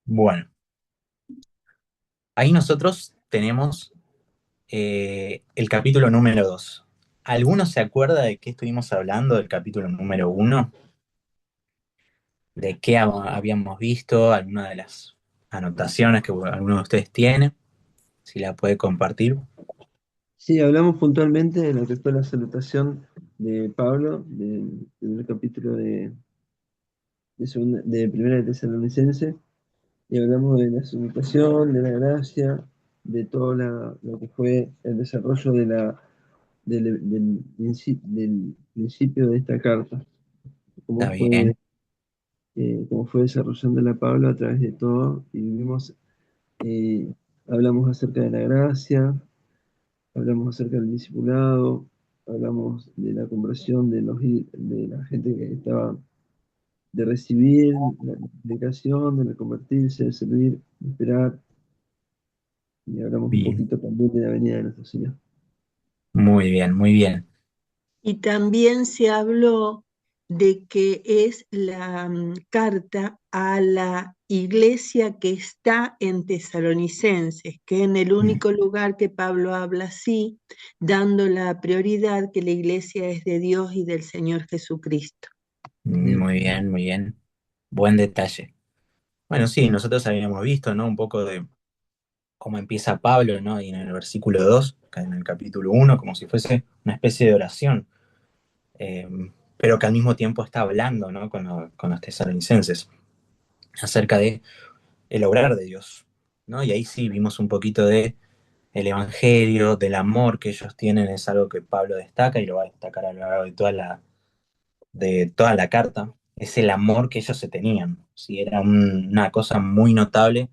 Bueno, ahí nosotros tenemos el capítulo número 2. ¿Alguno se acuerda de qué estuvimos hablando del capítulo número uno? ¿De qué habíamos visto? ¿Alguna de las anotaciones que alguno de ustedes tiene? Si la puede compartir. Sí, hablamos puntualmente de lo que fue la salutación de Pablo, del primer capítulo de Primera de Tesalonicense, y hablamos de la salutación, de la gracia, de todo lo que fue el desarrollo del principio de esta carta, Está bien, cómo fue desarrollando la Pablo a través de todo, y eh, hablamos acerca de la gracia. Hablamos acerca del discipulado, hablamos de la conversión de la gente que estaba de recibir, la explicación, de convertirse, de servir, de esperar, y hablamos un bien, poquito también de la venida de nuestro Señor. muy bien, muy bien. Y también se habló de que es la carta a la iglesia que está en Tesalonicenses, que en el Mm, único lugar que Pablo habla así, dando la prioridad que la iglesia es de Dios y del Señor Jesucristo. Bien. muy bien, muy bien. Buen detalle. Bueno, sí, nosotros habíamos visto, ¿no? Un poco de cómo empieza Pablo, ¿no? Y en el versículo 2, acá en el capítulo uno, como si fuese una especie de oración, eh, pero que al mismo tiempo está hablando, ¿no? Con los tesalonicenses acerca de el obrar de Dios, ¿no? Y ahí sí vimos un poquito de el evangelio, del amor que ellos tienen, es algo que Pablo destaca y lo va a destacar a lo largo de toda la carta, es el amor que ellos se tenían, ¿sí? Era una cosa muy notable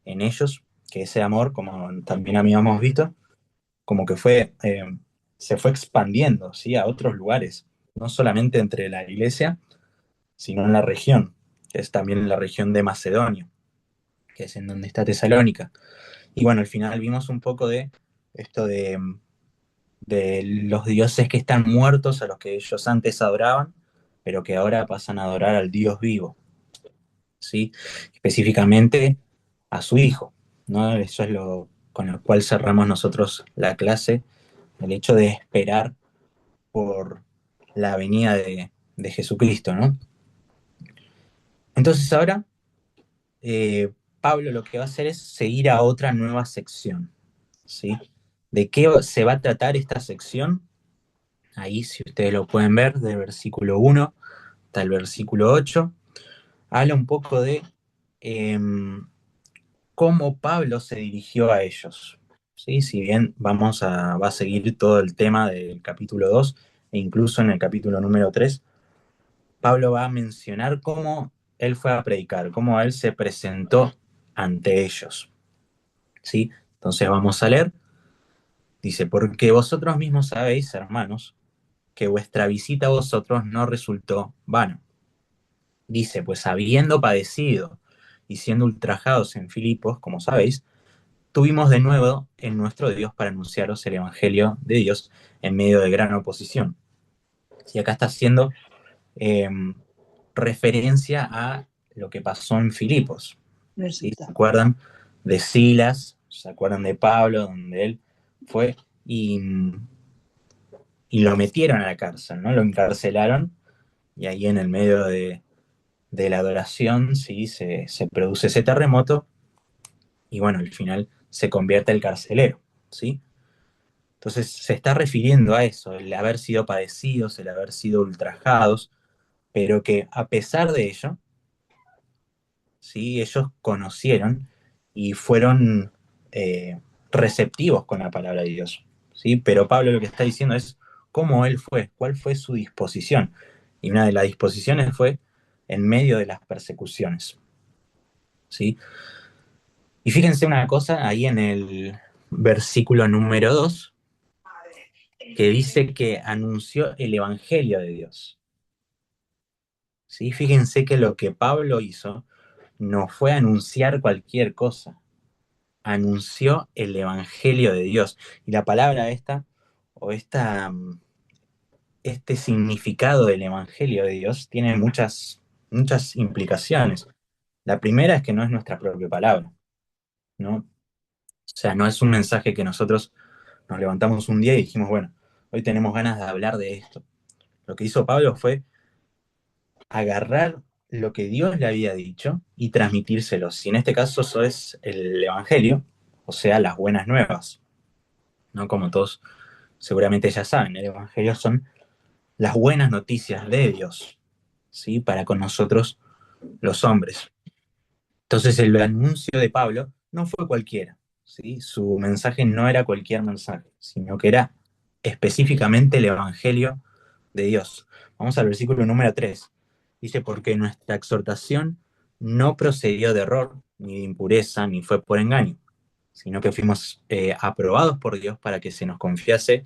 en ellos, que ese amor, como también habíamos visto, como que se fue expandiendo, ¿sí? A otros lugares, no solamente entre la iglesia, sino en la región, que es también la región de Macedonia, que es en donde está Tesalónica. Y bueno, al final vimos un poco de esto de los dioses que están muertos, a los que ellos antes adoraban, pero que ahora pasan a adorar al Dios vivo, ¿sí? Específicamente a su Hijo, ¿no? Eso es lo con lo cual cerramos nosotros la clase, el hecho de esperar por la venida de Jesucristo, ¿no? Entonces ahora Pablo lo que va a hacer es seguir a otra nueva sección, ¿sí? ¿De qué se va a tratar esta sección? Ahí, si ustedes lo pueden ver, del versículo uno hasta el versículo 8 habla un poco de eh, cómo Pablo se dirigió a ellos. ¿Sí? Si bien va a seguir todo el tema del capítulo 2 e incluso en el capítulo número 3 Pablo va a mencionar cómo él fue a predicar, cómo él se presentó ante ellos. ¿Sí? Entonces vamos a leer. Dice, porque vosotros mismos sabéis, hermanos, que vuestra visita a vosotros no resultó vana. Dice, pues habiendo padecido y siendo ultrajados en Filipos, como sabéis, tuvimos de nuevo en nuestro Dios para anunciaros el Evangelio de Dios en medio de gran oposición. Y acá está haciendo eh, referencia a lo que pasó en Filipos. ¿Sí? ¿Se acuerdan de Silas? ¿Se acuerdan de Pablo, donde él fue y, y lo metieron a la cárcel, ¿no? Lo encarcelaron y ahí en el medio de la adoración, ¿sí? Se produce ese terremoto y bueno, al final se convierte el carcelero, ¿sí? Entonces se está refiriendo a eso, el haber sido padecidos, el haber sido ultrajados, pero que a pesar de ello, ¿sí? Ellos conocieron y fueron receptivos con la palabra de Dios, ¿sí? Pero Pablo lo que está diciendo es cómo él fue, cuál fue su disposición. Y una de las disposiciones fue en medio de las persecuciones, ¿sí? Y fíjense una cosa ahí en el versículo número 2 que dice que anunció el Evangelio de Dios. ¿Sí? Fíjense que lo que Pablo hizo no fue anunciar cualquier cosa, anunció el Evangelio de Dios. Y la palabra esta, o este significado del Evangelio de Dios, tiene muchas implicaciones. La primera es que no es nuestra propia palabra, ¿no? O sea, no es un mensaje que nosotros nos levantamos un día y dijimos, bueno, hoy tenemos ganas de hablar de esto. Lo que hizo Pablo fue agarrar lo que Dios le había dicho y transmitírselo. Si en este caso eso es el Evangelio, o sea, las buenas nuevas, ¿no? Como todos seguramente ya saben, el Evangelio son las buenas noticias de Dios, ¿sí? Para con nosotros los hombres. Entonces el anuncio de Pablo no fue cualquiera, ¿sí? Su mensaje no era cualquier mensaje, sino que era específicamente el Evangelio de Dios. Vamos al versículo número 3. Dice, porque nuestra exhortación no procedió de error, ni de impureza, ni fue por engaño, sino que fuimos aprobados por Dios para que se nos confiase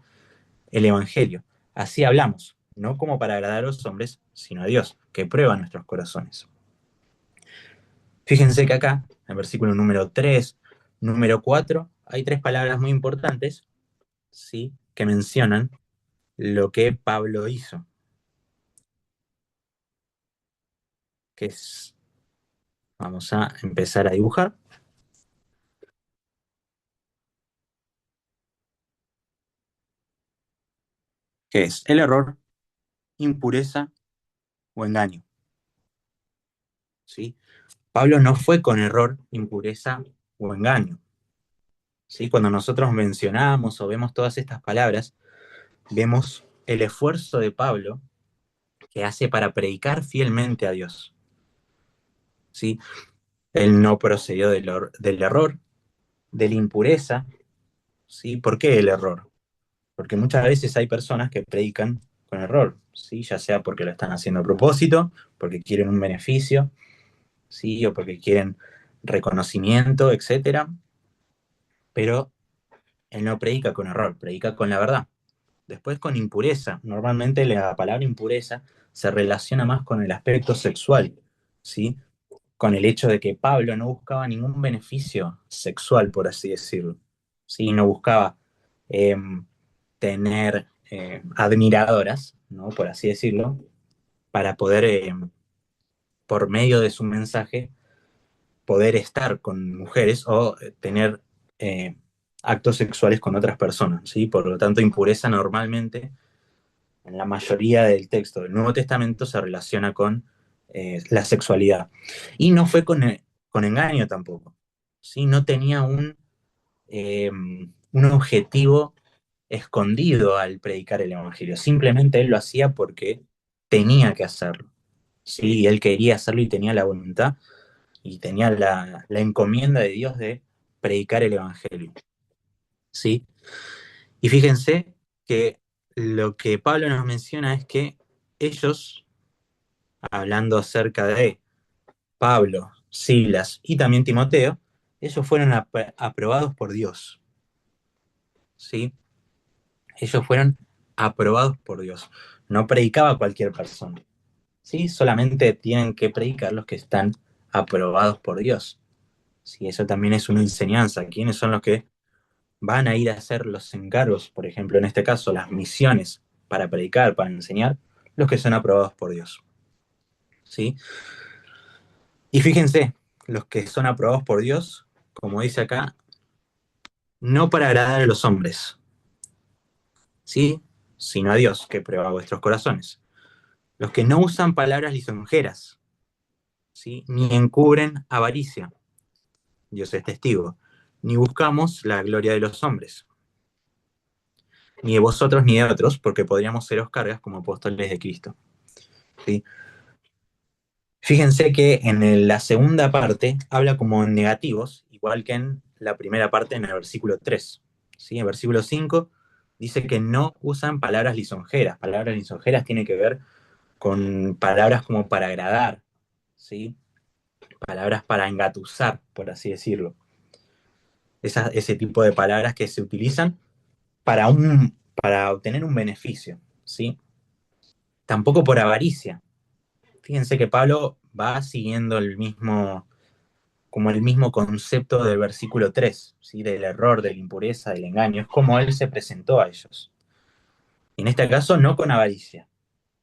el Evangelio. Así hablamos, no como para agradar a los hombres, sino a Dios, que prueba nuestros corazones. Fíjense que acá, en el versículo número 3, número 4, hay tres palabras muy importantes, ¿sí? Que mencionan lo que Pablo hizo, que es, vamos a empezar a dibujar, que es el error, impureza o engaño, ¿sí? Pablo no fue con error, impureza o engaño, ¿sí? Cuando nosotros mencionamos o vemos todas estas palabras, vemos el esfuerzo de Pablo que hace para predicar fielmente a Dios, ¿sí? Él no procedió del error, de la impureza, ¿sí? ¿Por qué el error? Porque muchas veces hay personas que predican con error, ¿sí? Ya sea porque lo están haciendo a propósito, porque quieren un beneficio, ¿sí? O porque quieren reconocimiento, etcétera. Pero él no predica con error, predica con la verdad. Después con impureza. Normalmente la palabra impureza se relaciona más con el aspecto sexual, ¿sí? Con el hecho de que Pablo no buscaba ningún beneficio sexual, por así decirlo. ¿Sí? No buscaba eh, tener admiradoras, ¿no? Por así decirlo, para poder, por medio de su mensaje, poder estar con mujeres o tener eh, actos sexuales con otras personas. ¿Sí? Por lo tanto, impureza normalmente, en la mayoría del texto del Nuevo Testamento, se relaciona con la sexualidad. Y no fue con engaño tampoco. ¿Sí? No tenía un objetivo escondido al predicar el Evangelio. Simplemente él lo hacía porque tenía que hacerlo. Sí, él quería hacerlo y tenía la voluntad y tenía la encomienda de Dios de predicar el Evangelio. ¿Sí? Y fíjense que lo que Pablo nos menciona es que ellos, hablando acerca de Pablo, Silas y también Timoteo, ellos fueron aprobados por Dios. ¿Sí? Ellos fueron aprobados por Dios. No predicaba cualquier persona. ¿Sí? Solamente tienen que predicar los que están aprobados por Dios. ¿Sí? Eso también es una enseñanza. ¿Quiénes son los que van a ir a hacer los encargos? Por ejemplo, en este caso, las misiones para predicar, para enseñar, los que son aprobados por Dios. ¿Sí? Y fíjense, los que son aprobados por Dios, como dice acá, no para agradar a los hombres, ¿sí? Sino a Dios, que prueba vuestros corazones. Los que no usan palabras lisonjeras, ¿sí? Ni encubren avaricia, Dios es testigo, ni buscamos la gloria de los hombres, ni de vosotros ni de otros, porque podríamos seros cargas como apóstoles de Cristo. ¿Sí? Fíjense que en la segunda parte habla como en negativos, igual que en la primera parte en el versículo 3. ¿Sí? En el versículo 5 dice que no usan palabras lisonjeras. Palabras lisonjeras tiene que ver con palabras como para agradar, ¿sí? Palabras para engatusar, por así decirlo. Ese tipo de palabras que se utilizan para obtener un beneficio, ¿sí? Tampoco por avaricia. Fíjense que Pablo va siguiendo como el mismo concepto del versículo 3, ¿sí? Del error, de la impureza, del engaño. Es como él se presentó a ellos. Y en este caso, no con avaricia,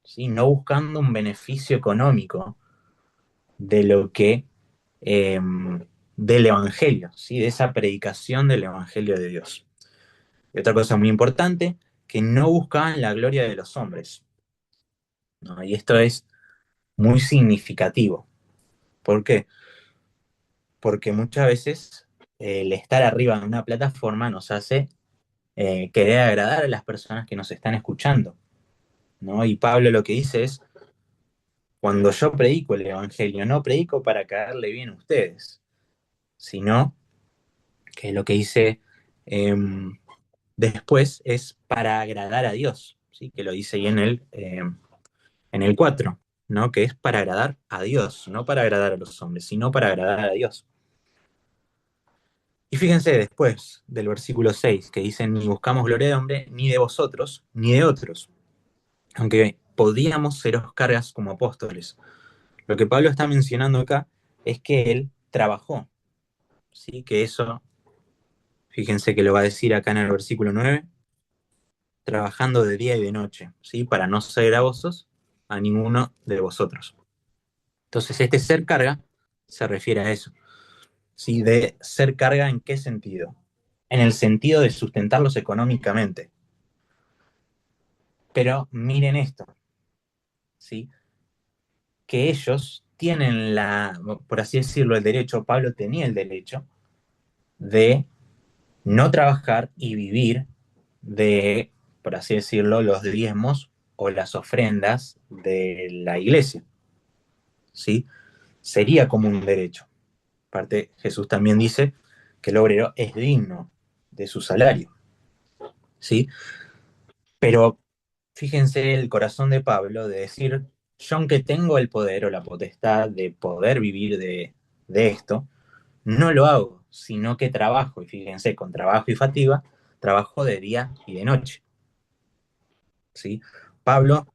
¿sí? No buscando un beneficio económico de lo que eh, del Evangelio, ¿sí? De esa predicación del Evangelio de Dios. Y otra cosa muy importante, que no buscaban la gloria de los hombres, ¿no? Y esto es muy significativo. ¿Por qué? Porque muchas veces el estar arriba de una plataforma nos hace querer agradar a las personas que nos están escuchando, ¿no? Y Pablo lo que dice es, cuando yo predico el Evangelio, no predico para caerle bien a ustedes, sino que lo que dice eh, después es para agradar a Dios, ¿sí? Que lo dice ahí en el 4, ¿no? Que es para agradar a Dios, no para agradar a los hombres, sino para agradar a Dios. Y fíjense después del versículo 6, que dice, ni buscamos gloria de hombre, ni de vosotros, ni de otros, aunque podíamos seros cargas como apóstoles. Lo que Pablo está mencionando acá es que él trabajó, ¿sí? Que eso, fíjense que lo va a decir acá en el versículo 9, trabajando de día y de noche, ¿sí? Para no ser gravosos a ninguno de vosotros. Entonces, este ser carga se refiere a eso, ¿sí? De ser carga, ¿en qué sentido? En el sentido de sustentarlos económicamente. Pero miren esto, ¿sí? Que ellos tienen por así decirlo, el derecho, Pablo tenía el derecho de no trabajar y vivir de, por así decirlo, los diezmos o las ofrendas de la iglesia, ¿sí? Sería como un derecho. Aparte, Jesús también dice que el obrero es digno de su salario, ¿sí? Pero fíjense el corazón de Pablo de decir, yo aunque tengo el poder o la potestad de poder vivir de esto, no lo hago, sino que trabajo, y fíjense, con trabajo y fatiga, trabajo de día y de noche, ¿sí? Pablo,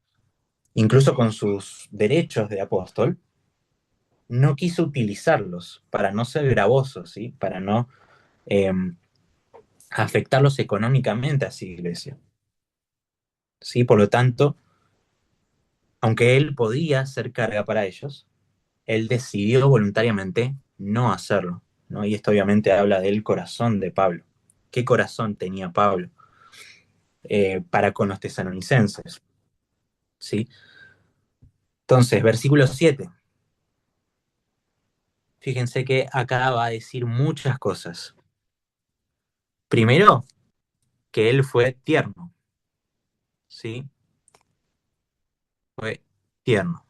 incluso con sus derechos de apóstol, no quiso utilizarlos para no ser gravosos, ¿sí? Para no eh, afectarlos económicamente a su iglesia, ¿sí? Por lo tanto, aunque él podía ser carga para ellos, él decidió voluntariamente no hacerlo, ¿no? Y esto obviamente habla del corazón de Pablo. ¿Qué corazón tenía Pablo para con los tesalonicenses? ¿Sí? Entonces, versículo 7. Fíjense que acá va a decir muchas cosas. Primero, que él fue tierno, ¿sí? Fue tierno.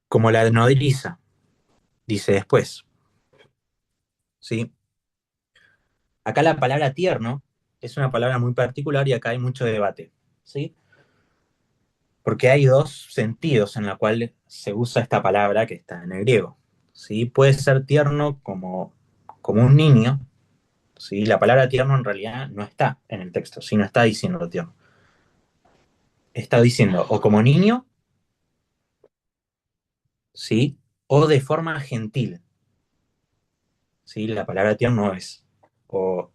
Como la nodriza, dice después, ¿sí? Acá la palabra tierno es una palabra muy particular y acá hay mucho debate, ¿sí? Porque hay dos sentidos en la cual se usa esta palabra que está en el griego, ¿sí? Puede ser tierno como un niño, ¿sí? La palabra tierno en realidad no está en el texto, sino está diciendo tierno. Está diciendo o como niño, ¿sí? O de forma gentil, ¿sí? La palabra tierno es o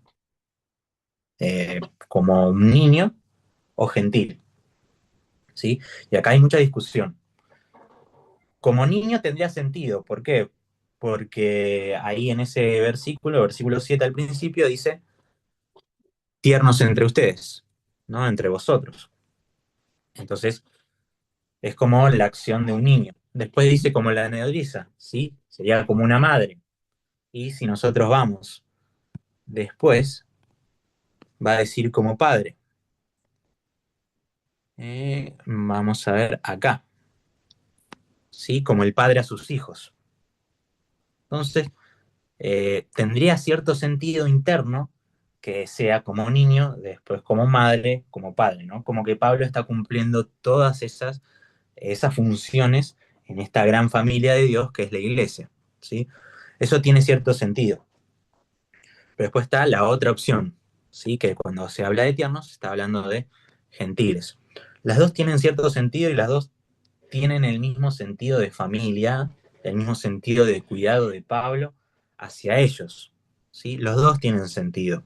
como un niño o gentil, ¿sí? Y acá hay mucha discusión. Como niño tendría sentido, ¿por qué? Porque ahí en ese versículo 7 al principio dice, tiernos entre ustedes, ¿no? Entre vosotros. Entonces, es como la acción de un niño. Después dice como la nodriza, ¿sí? Sería como una madre. Y si nosotros vamos después, va a decir como padre. Vamos a ver acá, ¿sí? Como el padre a sus hijos. Entonces, tendría cierto sentido interno que sea como niño, después como madre, como padre, ¿no? Como que Pablo está cumpliendo todas esas funciones en esta gran familia de Dios que es la iglesia, ¿sí? Eso tiene cierto sentido. Pero después está la otra opción, ¿sí? Que cuando se habla de tiernos, se está hablando de gentiles. Las dos tienen cierto sentido y las dos tienen el mismo sentido de familia, el mismo sentido de cuidado de Pablo hacia ellos, ¿sí? Los dos tienen sentido.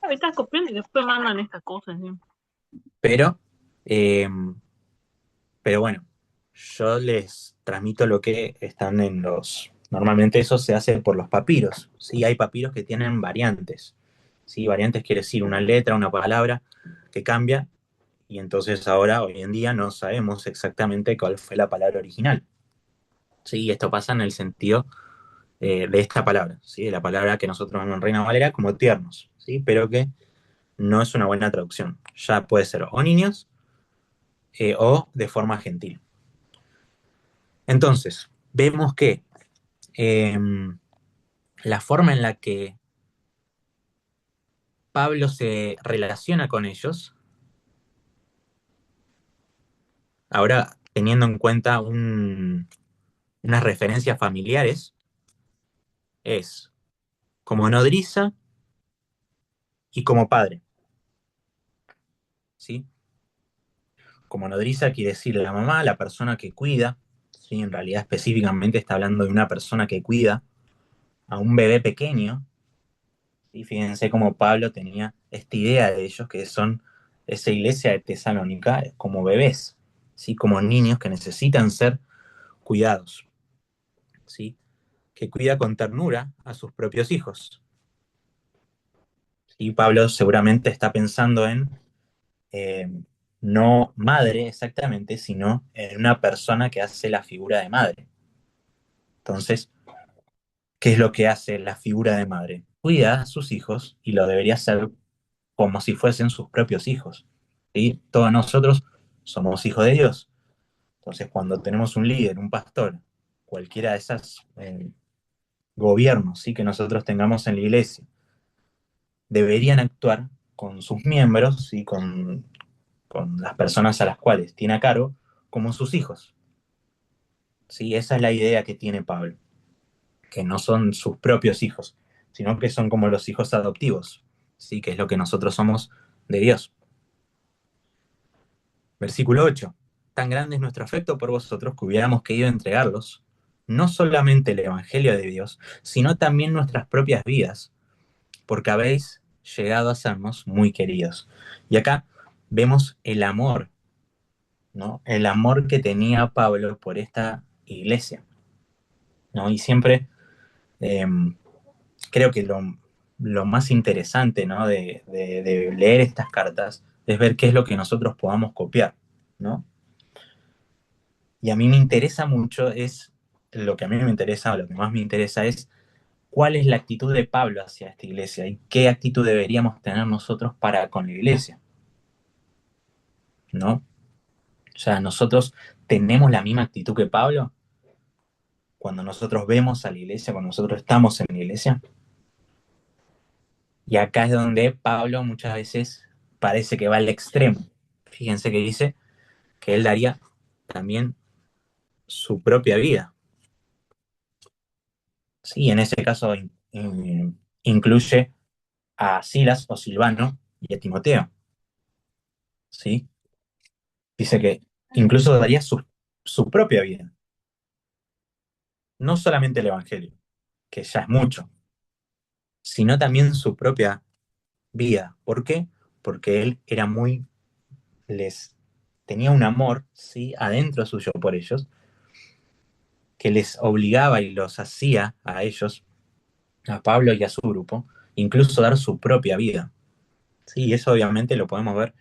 Ahorita copian y después mandan estas cosas, ¿sí? Pero, eh, pero bueno, yo les transmito lo que están en los... Normalmente eso se hace por los papiros, ¿sí? Hay papiros que tienen variantes, ¿sí? Variantes quiere decir una letra, una palabra que cambia, y entonces ahora, hoy en día, no sabemos exactamente cuál fue la palabra original, ¿sí? Esto pasa en el sentido de esta palabra, ¿sí? De la palabra que nosotros vemos en Reina Valera como tiernos, ¿sí? Pero que no es una buena traducción. Ya puede ser o niños o de forma gentil. Entonces, vemos que eh, la forma en la que Pablo se relaciona con ellos, ahora teniendo en cuenta unas referencias familiares, es como nodriza y como padre, ¿sí? Como nodriza quiere decir la mamá, la persona que cuida, ¿sí? En realidad específicamente está hablando de una persona que cuida a un bebé pequeño, ¿sí? Fíjense cómo Pablo tenía esta idea de ellos, que son esa iglesia de Tesalónica, como bebés, ¿sí? Como niños que necesitan ser cuidados, ¿sí? Que cuida con ternura a sus propios hijos. Y Pablo seguramente está pensando en eh, no madre exactamente, sino en una persona que hace la figura de madre. Entonces, ¿qué es lo que hace la figura de madre? Cuida a sus hijos y lo debería hacer como si fuesen sus propios hijos. ¿Sí? Todos nosotros somos hijos de Dios. Entonces, cuando tenemos un líder, un pastor, cualquiera de esos gobiernos, ¿sí? Que nosotros tengamos en la iglesia, deberían actuar con sus miembros y con las personas a las cuales tiene a cargo como sus hijos. ¿Sí? Esa es la idea que tiene Pablo, que no son sus propios hijos, sino que son como los hijos adoptivos, ¿sí? Que es lo que nosotros somos de Dios. Versículo 8. Tan grande es nuestro afecto por vosotros que hubiéramos querido entregarlos, no solamente el Evangelio de Dios, sino también nuestras propias vidas, porque habéis llegado a sernos muy queridos. Y acá vemos el amor, ¿no? El amor que tenía Pablo por esta iglesia, ¿no? Y siempre eh, creo que lo más interesante, ¿no? de leer estas cartas es ver qué es lo que nosotros podamos copiar, ¿no? Y a mí me interesa mucho, es lo que a mí me interesa, o lo que más me interesa es cuál es la actitud de Pablo hacia esta iglesia y qué actitud deberíamos tener nosotros para con la iglesia, ¿no? O sea, nosotros tenemos la misma actitud que Pablo cuando nosotros vemos a la iglesia, cuando nosotros estamos en la iglesia. Y acá es donde Pablo muchas veces parece que va al extremo. Fíjense que dice que él daría también su propia vida. Sí, en ese caso incluye a Silas o Silvano y a Timoteo. ¿Sí? Dice que incluso daría su propia vida. No solamente el Evangelio, que ya es mucho, sino también su propia vida. ¿Por qué? Porque él era les tenía un amor, ¿sí? Adentro suyo por ellos, que les obligaba y los hacía a ellos, a Pablo y a su grupo, incluso dar su propia vida. Sí, y eso obviamente lo podemos ver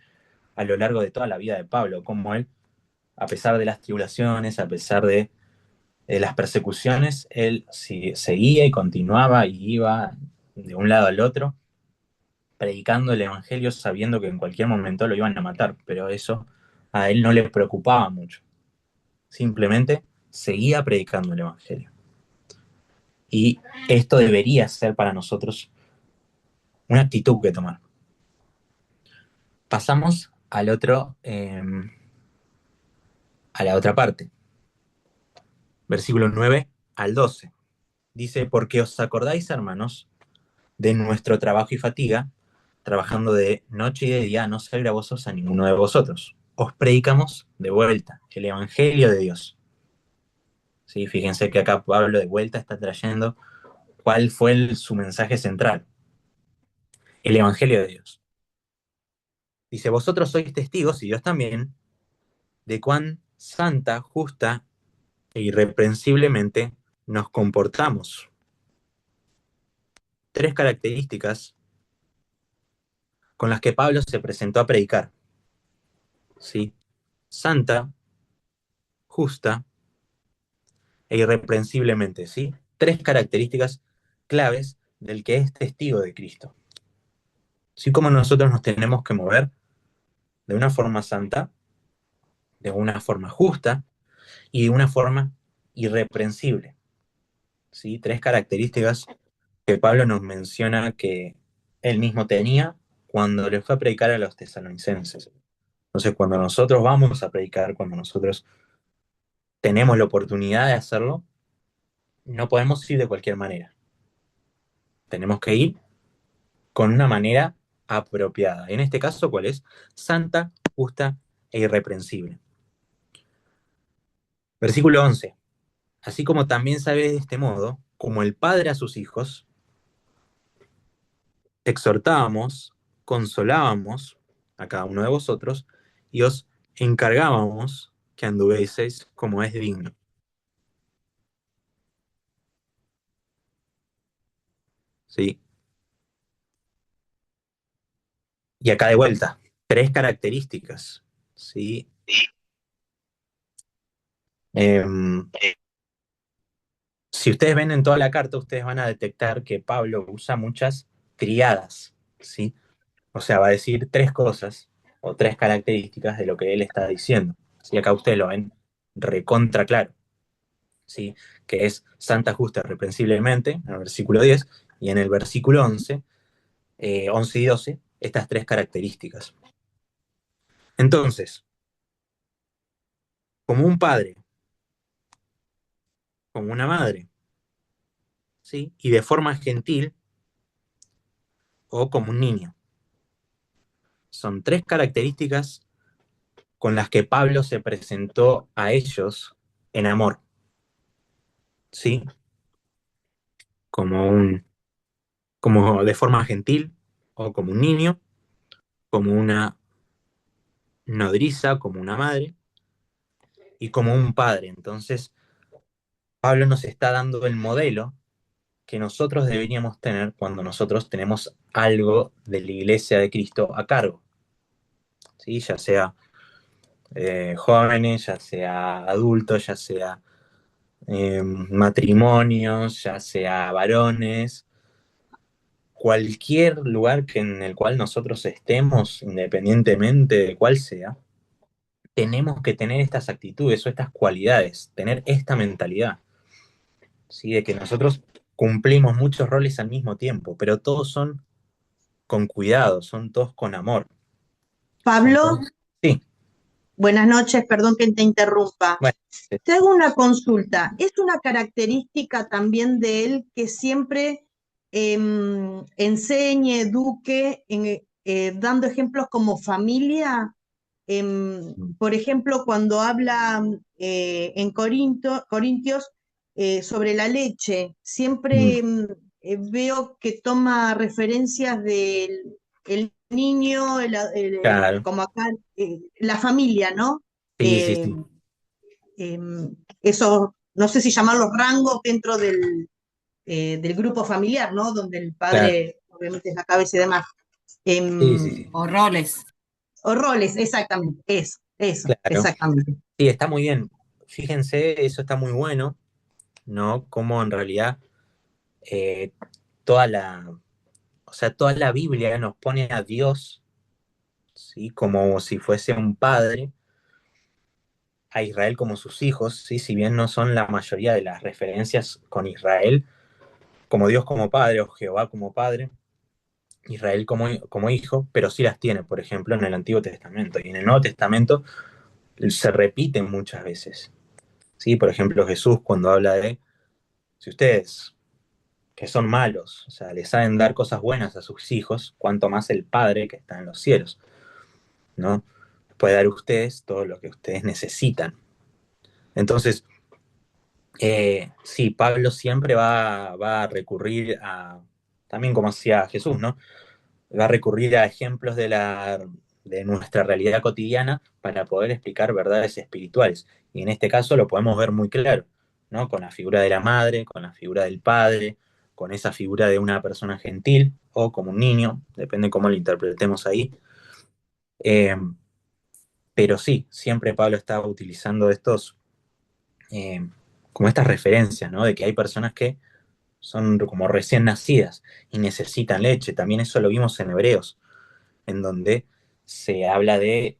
a lo largo de toda la vida de Pablo, como él, a pesar de las tribulaciones, a pesar de las persecuciones, él sí, seguía y continuaba y iba de un lado al otro, predicando el Evangelio sabiendo que en cualquier momento lo iban a matar, pero eso a él no le preocupaba mucho. Simplemente seguía predicando el Evangelio. Y esto debería ser para nosotros una actitud que tomar. Pasamos al otro, a la otra parte. Versículo 9 al 12. Dice, porque os acordáis, hermanos, de nuestro trabajo y fatiga, trabajando de noche y de día, no ser gravosos a ninguno de vosotros. Os predicamos de vuelta el Evangelio de Dios. ¿Sí? Fíjense que acá Pablo de vuelta está trayendo cuál fue su mensaje central. El Evangelio de Dios. Dice, vosotros sois testigos, y Dios también, de cuán santa, justa e irreprensiblemente nos comportamos. 3 características con las que Pablo se presentó a predicar. ¿Sí? Santa, justa e irreprensiblemente. ¿Sí? 3 características claves del que es testigo de Cristo. Así como nosotros nos tenemos que mover de una forma santa, de una forma justa y de una forma irreprensible. ¿Sí? 3 características que Pablo nos menciona que él mismo tenía cuando le fue a predicar a los tesalonicenses. Entonces, cuando nosotros vamos a predicar, cuando nosotros tenemos la oportunidad de hacerlo, no podemos ir de cualquier manera. Tenemos que ir con una manera apropiada. En este caso, ¿cuál es? Santa, justa e irreprensible. Versículo 11. Así como también sabéis de este modo, como el Padre a sus hijos, exhortábamos, consolábamos a cada uno de vosotros y os encargábamos que anduvieseis como es digno. ¿Sí? Y acá de vuelta, 3 características. ¿Sí? Eh, si ustedes ven en toda la carta, ustedes van a detectar que Pablo usa muchas triadas. ¿Sí? O sea, va a decir 3 cosas o 3 características de lo que él está diciendo. ¿Sí? Acá ustedes lo ven recontra claro. ¿Sí? Que es santa, justa, reprensiblemente, en el versículo 10, y en el versículo 11, 11 y 12, estas 3 características. Entonces, como un padre, como una madre, ¿sí? Y de forma gentil o como un niño. Son 3 características con las que Pablo se presentó a ellos en amor, ¿sí? Como de forma gentil o como un niño, como una nodriza, como una madre y como un padre. Entonces, Pablo nos está dando el modelo que nosotros deberíamos tener cuando nosotros tenemos algo de la iglesia de Cristo a cargo, ¿sí? Ya sea jóvenes, ya sea adultos, ya sea matrimonios, ya sea varones, cualquier lugar en el cual nosotros estemos, independientemente de cuál sea, tenemos que tener estas actitudes o estas cualidades, tener esta mentalidad, ¿sí? De que nosotros cumplimos muchos roles al mismo tiempo, pero todos son con cuidado, son todos con amor. Son Pablo, todos... Sí, buenas noches, perdón que te interrumpa. bueno, Te hago una consulta. ¿Es una característica también de él que siempre enseñe, eduque, dando ejemplos como familia? Por ejemplo, cuando habla en Corintios sobre la leche, siempre veo que toma referencias del el niño, claro, como acá, la familia, ¿no? sí, sí, Eh, sí, Eso, no sé si llamarlos rangos dentro del grupo familiar, ¿no? Donde el claro, padre obviamente es la cabeza y demás. sí, sí, sí, O roles. O roles, exactamente, eso, claro, exactamente. sí, está muy bien. Fíjense, eso está muy bueno, ¿no? Como en realidad eh, toda toda la Biblia nos pone a Dios, ¿sí? Como si fuese un padre, a Israel como sus hijos, ¿sí? Si bien no son la mayoría de las referencias con Israel, como Dios como padre o Jehová como padre, Israel como hijo, pero sí las tiene, por ejemplo, en el Antiguo Testamento. Y en el Nuevo Testamento se repiten muchas veces. ¿Sí? Por ejemplo, Jesús cuando habla de, si ustedes que son malos, o sea, le saben dar cosas buenas a sus hijos, cuanto más el Padre que está en los cielos, ¿no? Puede dar a ustedes todo lo que ustedes necesitan. Entonces, sí, Pablo siempre va a recurrir también como hacía Jesús, ¿no? Va a recurrir a ejemplos de de nuestra realidad cotidiana para poder explicar verdades espirituales. Y en este caso lo podemos ver muy claro, ¿no? Con la figura de la madre, con la figura del padre, con esa figura de una persona gentil o como un niño, depende cómo lo interpretemos ahí. Eh, pero sí, siempre Pablo estaba utilizando eh, como estas referencias, ¿no? De que hay personas que son como recién nacidas y necesitan leche. También eso lo vimos en Hebreos, en donde se habla de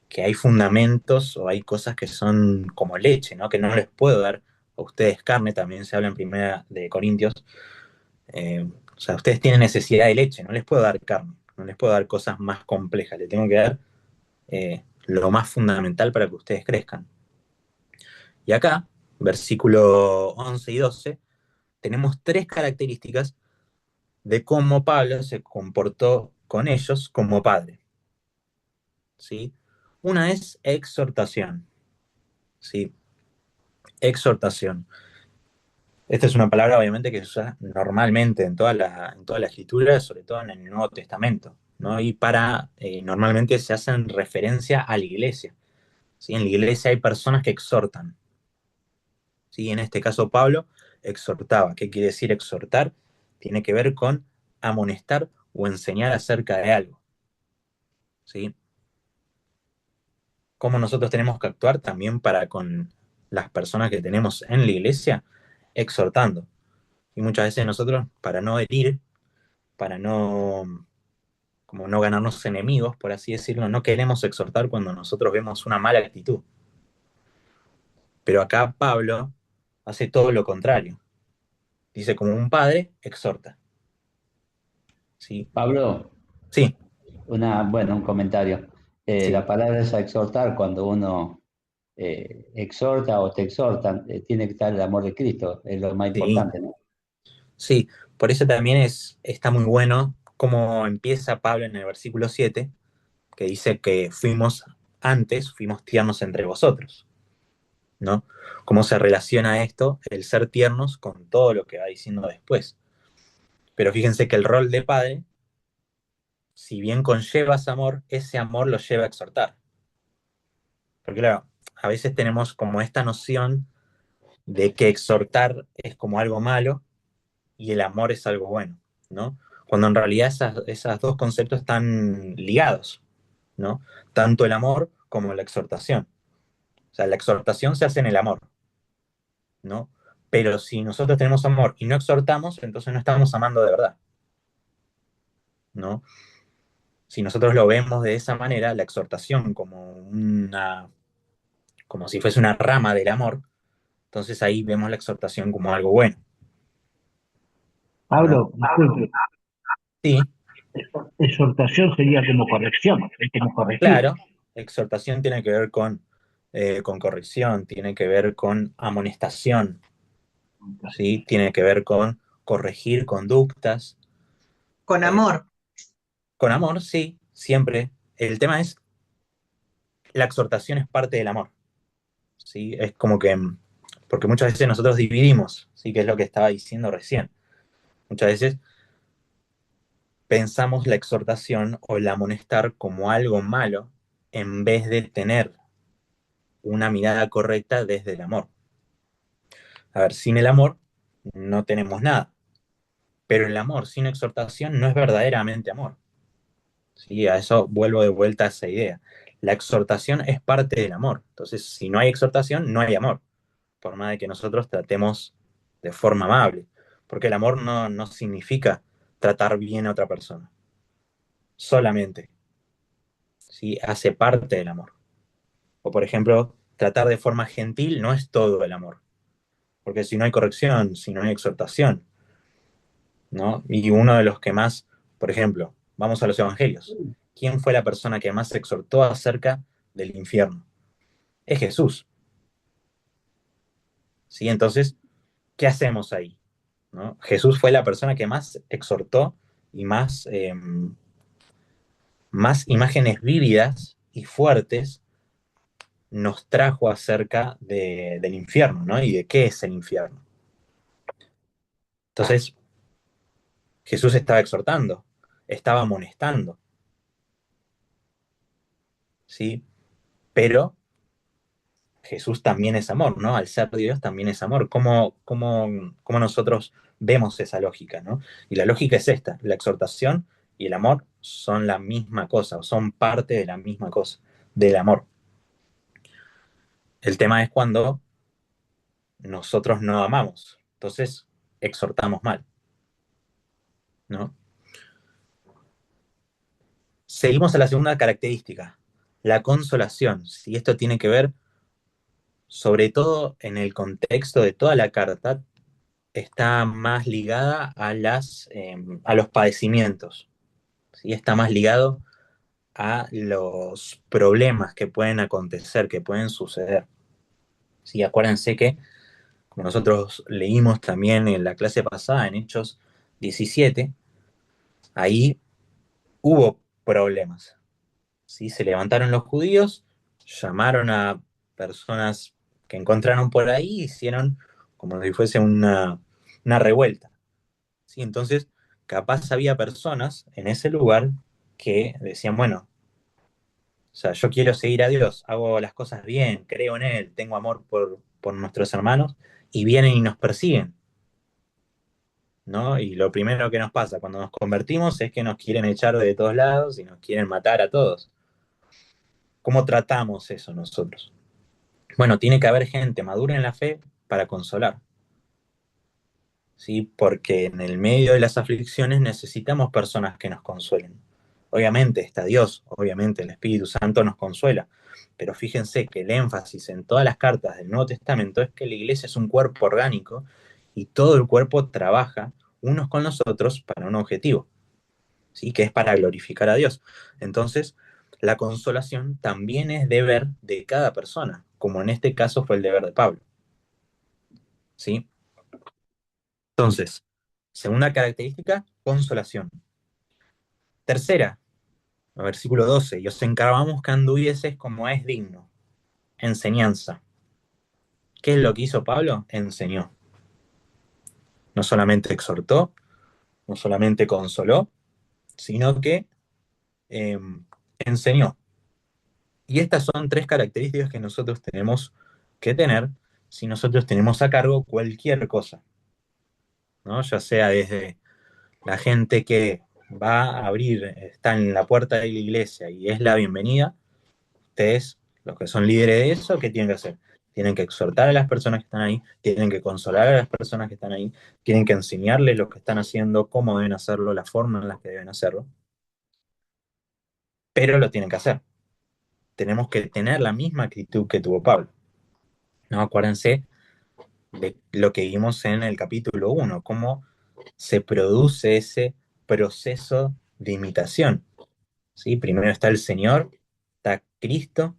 que hay fundamentos o hay cosas que son como leche, ¿no? Que no les puedo dar a ustedes carne, también se habla en Primera de Corintios. O sea, ustedes tienen necesidad de leche, no les puedo dar carne, no les puedo dar cosas más complejas, les tengo que dar lo más fundamental para que ustedes crezcan. Y acá, versículo 11 y 12, tenemos tres características de cómo Pablo se comportó con ellos como padre. ¿Sí? Una es exhortación. ¿Sí? Exhortación. Esta es una palabra obviamente que se usa normalmente en toda la escritura, sobre todo en el Nuevo Testamento, ¿no? Y normalmente se hacen referencia a la iglesia. ¿Sí? En la iglesia hay personas que exhortan. ¿Sí? En este caso Pablo exhortaba. ¿Qué quiere decir exhortar? Tiene que ver con amonestar o enseñar acerca de algo. ¿Sí? Cómo nosotros tenemos que actuar también para con las personas que tenemos en la iglesia, exhortando. Y muchas veces nosotros, para no herir, para no, como no ganarnos enemigos, por así decirlo, no queremos exhortar cuando nosotros vemos una mala actitud. Pero acá Pablo hace todo lo contrario. Dice, como un padre, exhorta. ¿Sí? Pablo, Sí, bueno, un comentario. sí, La palabra es exhortar cuando uno exhorta o te exhortan, tiene que estar el amor de Cristo, es lo más sí, importante, ¿no? sí. Por eso también está muy bueno cómo empieza Pablo en el versículo 7, que dice que fuimos tiernos entre vosotros, ¿no? Cómo se relaciona esto, el ser tiernos, con todo lo que va diciendo después. Pero fíjense que el rol de padre, si bien conllevas amor, ese amor lo lleva a exhortar. Porque claro, a veces tenemos como esta noción de que exhortar es como algo malo y el amor es algo bueno, ¿no? Cuando en realidad esas dos conceptos están ligados, ¿no? Tanto el amor como la exhortación. O sea, la exhortación se hace en el amor, ¿no? Pero si nosotros tenemos amor y no exhortamos, entonces no estamos amando de verdad, ¿no? Si nosotros lo vemos de esa manera, la exhortación como si fuese una rama del amor, entonces ahí vemos la exhortación como algo bueno, ¿no? Pablo, disculpe, Sí, exhortación sería como corrección, es como corregir. claro, exhortación tiene que ver con corrección, tiene que ver con amonestación, ¿sí? Tiene que ver con corregir conductas, Con eh, amor. con amor, sí, siempre. El tema es, la exhortación es parte del amor, ¿sí? Es como que, porque muchas veces nosotros dividimos, ¿sí? Que es lo que estaba diciendo recién. Muchas veces pensamos la exhortación o el amonestar como algo malo en vez de tener una mirada correcta desde el amor. A ver, sin el amor no tenemos nada, pero el amor sin exhortación no es verdaderamente amor. ¿Sí? A eso vuelvo de vuelta a esa idea. La exhortación es parte del amor. Entonces, si no hay exhortación, no hay amor, por más de que nosotros tratemos de forma amable, porque el amor no significa tratar bien a otra persona, solamente, ¿sí? Hace parte del amor. O por ejemplo, tratar de forma gentil no es todo el amor, porque si no hay corrección, si no hay exhortación, ¿no? Y uno de los que más, por ejemplo, vamos a los evangelios. ¿Quién fue la persona que más exhortó acerca del infierno? Es Jesús. ¿Sí? Entonces, ¿qué hacemos ahí? ¿No? Jesús fue la persona que más exhortó y más imágenes vívidas y fuertes nos trajo acerca del infierno, ¿no? Y de qué es el infierno. Entonces, Jesús estaba exhortando, estaba amonestando, ¿sí? Pero Jesús también es amor, ¿no? Al ser Dios también es amor. ¿Cómo nosotros vemos esa lógica, ¿no? Y la lógica es esta: la exhortación y el amor son la misma cosa, o son parte de la misma cosa, del amor. El tema es cuando nosotros no amamos, entonces exhortamos mal, ¿no? Seguimos a la segunda característica, la consolación. Si esto tiene que ver, sobre todo en el contexto de toda la carta, está más ligada a los padecimientos, ¿sí? Está más ligado a los problemas que pueden acontecer, que pueden suceder. ¿Sí? Acuérdense que, como nosotros leímos también en la clase pasada, en Hechos 17, ahí hubo problemas. ¿Sí? Se levantaron los judíos, llamaron a personas que encontraron por ahí, hicieron como si fuese una revuelta. ¿Sí? Entonces, capaz había personas en ese lugar que decían, bueno, o sea, yo quiero seguir a Dios, hago las cosas bien, creo en Él, tengo amor por nuestros hermanos, y vienen y nos persiguen, ¿no? Y lo primero que nos pasa cuando nos convertimos es que nos quieren echar de todos lados y nos quieren matar a todos. ¿Cómo tratamos eso nosotros? Bueno, tiene que haber gente madura en la fe para consolar, ¿sí? Porque en el medio de las aflicciones necesitamos personas que nos consuelen. Obviamente está Dios, obviamente el Espíritu Santo nos consuela, pero fíjense que el énfasis en todas las cartas del Nuevo Testamento es que la iglesia es un cuerpo orgánico y todo el cuerpo trabaja unos con los otros para un objetivo, ¿sí? Que es para glorificar a Dios. Entonces, la consolación también es deber de cada persona, como en este caso fue el deber de Pablo, ¿sí? Entonces, segunda característica, consolación. Tercera, versículo 12, y os encargamos que anduvieses como es digno. Enseñanza. ¿Qué es lo que hizo Pablo? Enseñó. No solamente exhortó, no solamente consoló, sino que eh, enseñó. Y estas son tres características que nosotros tenemos que tener si nosotros tenemos a cargo cualquier cosa, ¿no? Ya sea desde la gente que va a abrir, está en la puerta de la iglesia y es la bienvenida. Ustedes, los que son líderes de eso, ¿qué tienen que hacer? Tienen que exhortar a las personas que están ahí, tienen que consolar a las personas que están ahí, tienen que enseñarles lo que están haciendo, cómo deben hacerlo, la forma en la que deben hacerlo, pero lo tienen que hacer. Tenemos que tener la misma actitud que tuvo Pablo, ¿no? Acuérdense de lo que vimos en el capítulo 1, cómo se produce ese proceso de imitación, ¿sí? Primero está el Señor, está Cristo,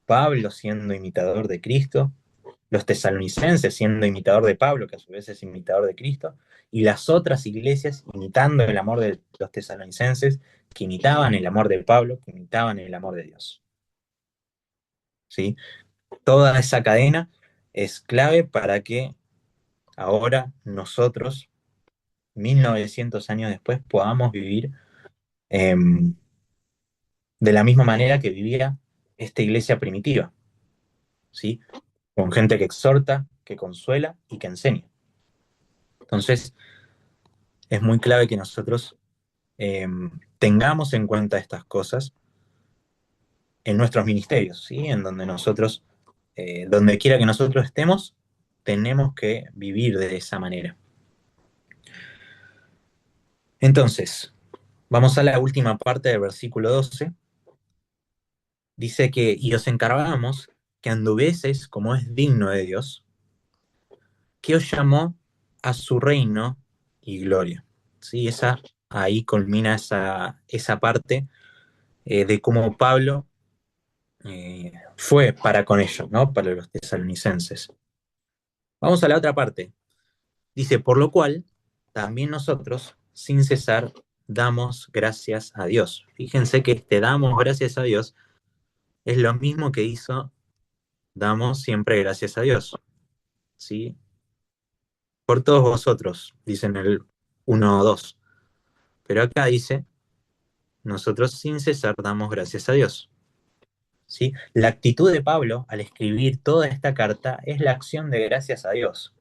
Pablo siendo imitador de Cristo, los tesalonicenses siendo imitador de Pablo, que a su vez es imitador de Cristo, y las otras iglesias imitando el amor de los tesalonicenses, que imitaban el amor de Pablo, que imitaban el amor de Dios. ¿Sí? Toda esa cadena es clave para que ahora nosotros, 1900 años después, podamos vivir eh, de la misma manera que vivía esta iglesia primitiva, ¿sí? Con gente que exhorta, que consuela y que enseña. Entonces, es muy clave que nosotros tengamos en cuenta estas cosas en nuestros ministerios, ¿sí? En donde nosotros, donde quiera que nosotros estemos, tenemos que vivir de esa manera. Entonces, vamos a la última parte del versículo 12. Dice que, y os encargamos que anduvieseis como es digno de Dios, que os llamó a su reino y gloria. ¿Sí? Ahí culmina esa parte de cómo Pablo fue para con ellos, ¿no? Para los tesalonicenses. Vamos a la otra parte. Dice, por lo cual, también nosotros, sin cesar, damos gracias a Dios. Fíjense que damos gracias a Dios es lo mismo que hizo damos siempre gracias a Dios. ¿Sí? Por todos vosotros, dice en el 1 o 2. Pero acá dice, nosotros sin cesar damos gracias a Dios. ¿sí? La actitud de Pablo al escribir toda esta carta es la acción de gracias a Dios,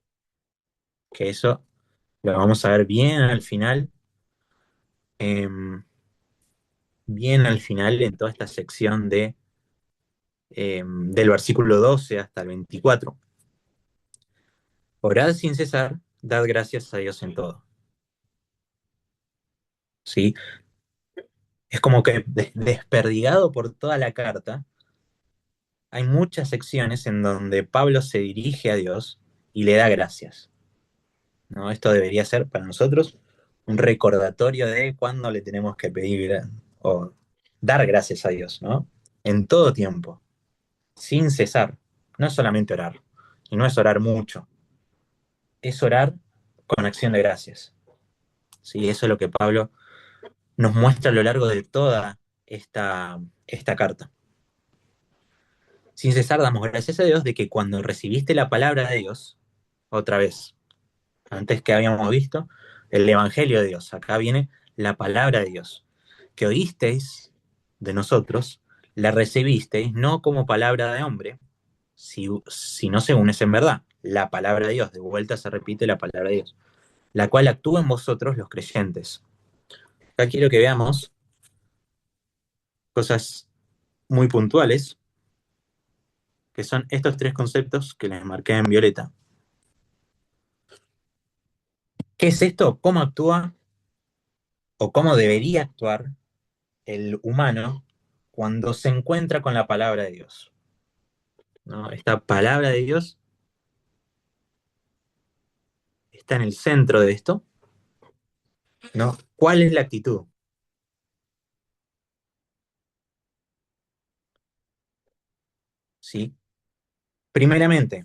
que eso lo vamos a ver bien al final en toda esta sección del versículo 12 hasta el 24. Orad sin cesar, dad gracias a Dios en todo. ¿Sí? Es como que desperdigado por toda la carta, hay muchas secciones en donde Pablo se dirige a Dios y le da gracias, ¿no? Esto debería ser para nosotros un recordatorio de cuándo le tenemos que pedir o dar gracias a Dios, ¿no? En todo tiempo, sin cesar. No es solamente orar, y no es orar mucho, es orar con acción de gracias. ¿Sí? Eso es lo que Pablo nos muestra a lo largo de toda esta carta. Sin cesar damos gracias a Dios de que cuando recibiste la palabra de Dios, otra vez, antes que habíamos visto, el Evangelio de Dios, acá viene la palabra de Dios, que oísteis de nosotros, la recibisteis no como palabra de hombre, sino según es en verdad, la palabra de Dios, de vuelta se repite la palabra de Dios, la cual actúa en vosotros los creyentes. Acá quiero que veamos cosas muy puntuales, que son estos tres conceptos que les marqué en violeta. ¿Qué es esto? ¿Cómo actúa o cómo debería actuar el humano cuando se encuentra con la palabra de Dios? ¿No? Esta palabra de Dios está en el centro de esto, ¿no? ¿Cuál es la actitud? ¿Sí? Primeramente,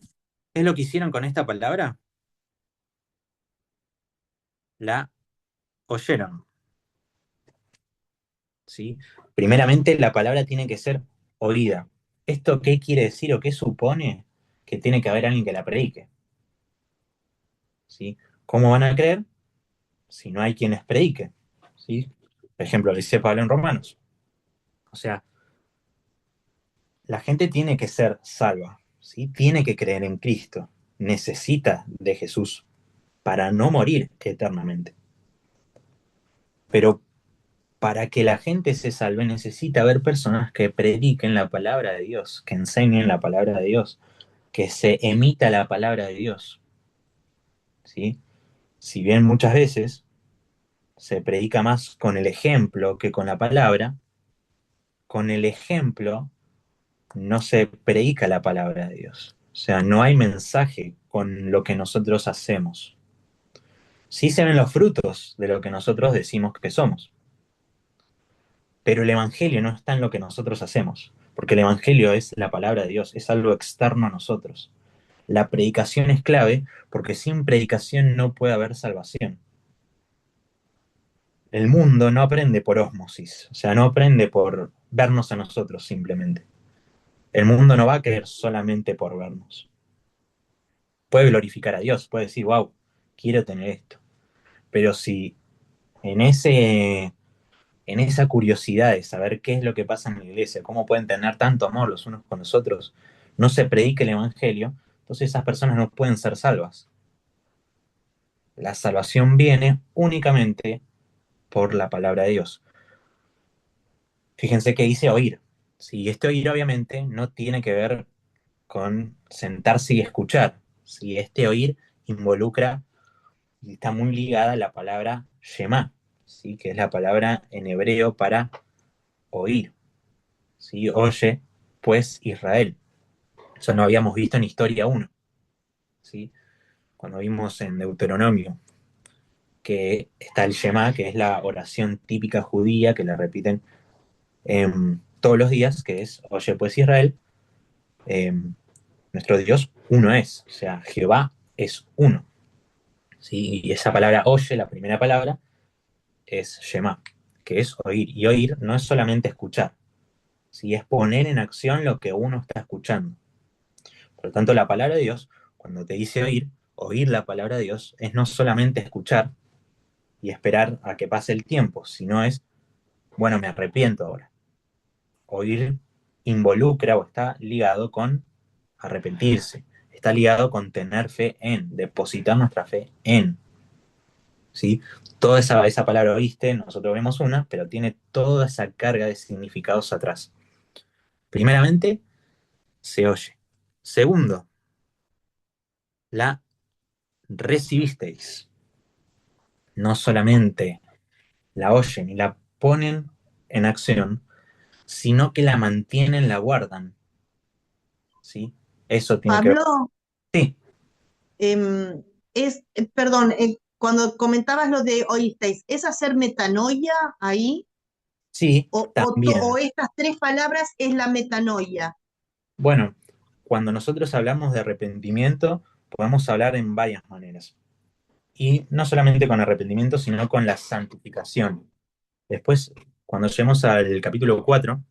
¿qué es lo que hicieron con esta palabra? La oyeron, ¿sí? Primeramente, la palabra tiene que ser oída. ¿Esto qué quiere decir o qué supone? Que tiene que haber alguien que la predique, ¿sí? ¿Cómo van a creer si no hay quien les predique? ¿Sí? Por ejemplo, lo dice Pablo en Romanos. O sea, la gente tiene que ser salva, ¿sí? Tiene que creer en Cristo, necesita de Jesús para no morir eternamente. Pero para que la gente se salve necesita haber personas que prediquen la palabra de Dios, que enseñen la palabra de Dios, que se emita la palabra de Dios, ¿sí? Si bien muchas veces se predica más con el ejemplo que con la palabra, con el ejemplo no se predica la palabra de Dios. O sea, no hay mensaje con lo que nosotros hacemos. Sí se ven los frutos de lo que nosotros decimos que somos. Pero el Evangelio no está en lo que nosotros hacemos, porque el Evangelio es la palabra de Dios, es algo externo a nosotros. La predicación es clave porque sin predicación no puede haber salvación. El mundo no aprende por ósmosis, o sea, no aprende por vernos a nosotros simplemente. El mundo no va a creer solamente por vernos. Puede glorificar a Dios, puede decir, wow, quiero tener esto. Pero si en esa curiosidad de saber qué es lo que pasa en la iglesia, cómo pueden tener tanto amor los unos con los otros, no se predica el Evangelio, entonces esas personas no pueden ser salvas. La salvación viene únicamente por la palabra de Dios. Fíjense que dice oír. Si este oír obviamente no tiene que ver con sentarse y escuchar. Si este oír involucra y está muy ligada a la palabra Shema, ¿sí? Que es la palabra en hebreo para oír. ¿Sí? Oye, pues Israel. Eso no habíamos visto en Historia 1, ¿sí? Cuando vimos en Deuteronomio que está el Shema, que es la oración típica judía que la repiten todos los días, que es Oye, pues Israel, eh, nuestro Dios uno es, o sea, Jehová es uno. ¿Sí? Y esa palabra oye, la primera palabra, es Shema, que es oír. Y oír no es solamente escuchar, ¿sí? Es poner en acción lo que uno está escuchando. Por lo tanto, la palabra de Dios, cuando te dice oír la palabra de Dios, es no solamente escuchar y esperar a que pase el tiempo, sino es, bueno, me arrepiento ahora. Oír involucra o está ligado con arrepentirse, está ligado con tener fe en, depositar nuestra fe en, ¿sí? Toda esa palabra oíste, nosotros vemos una, pero tiene toda esa carga de significados atrás. Primeramente, se oye. Segundo, la recibisteis. No solamente la oyen y la ponen en acción, sino que la mantienen, la guardan, ¿sí? Eso tiene que ver. Pablo, Sí, perdón, cuando comentabas lo de oísteis, ¿es hacer metanoia ahí? sí, O también. estas tres palabras es la metanoia? Bueno, cuando nosotros hablamos de arrepentimiento, podemos hablar en varias maneras. Y no solamente con arrepentimiento, sino con la santificación. Después, cuando lleguemos al capítulo 4,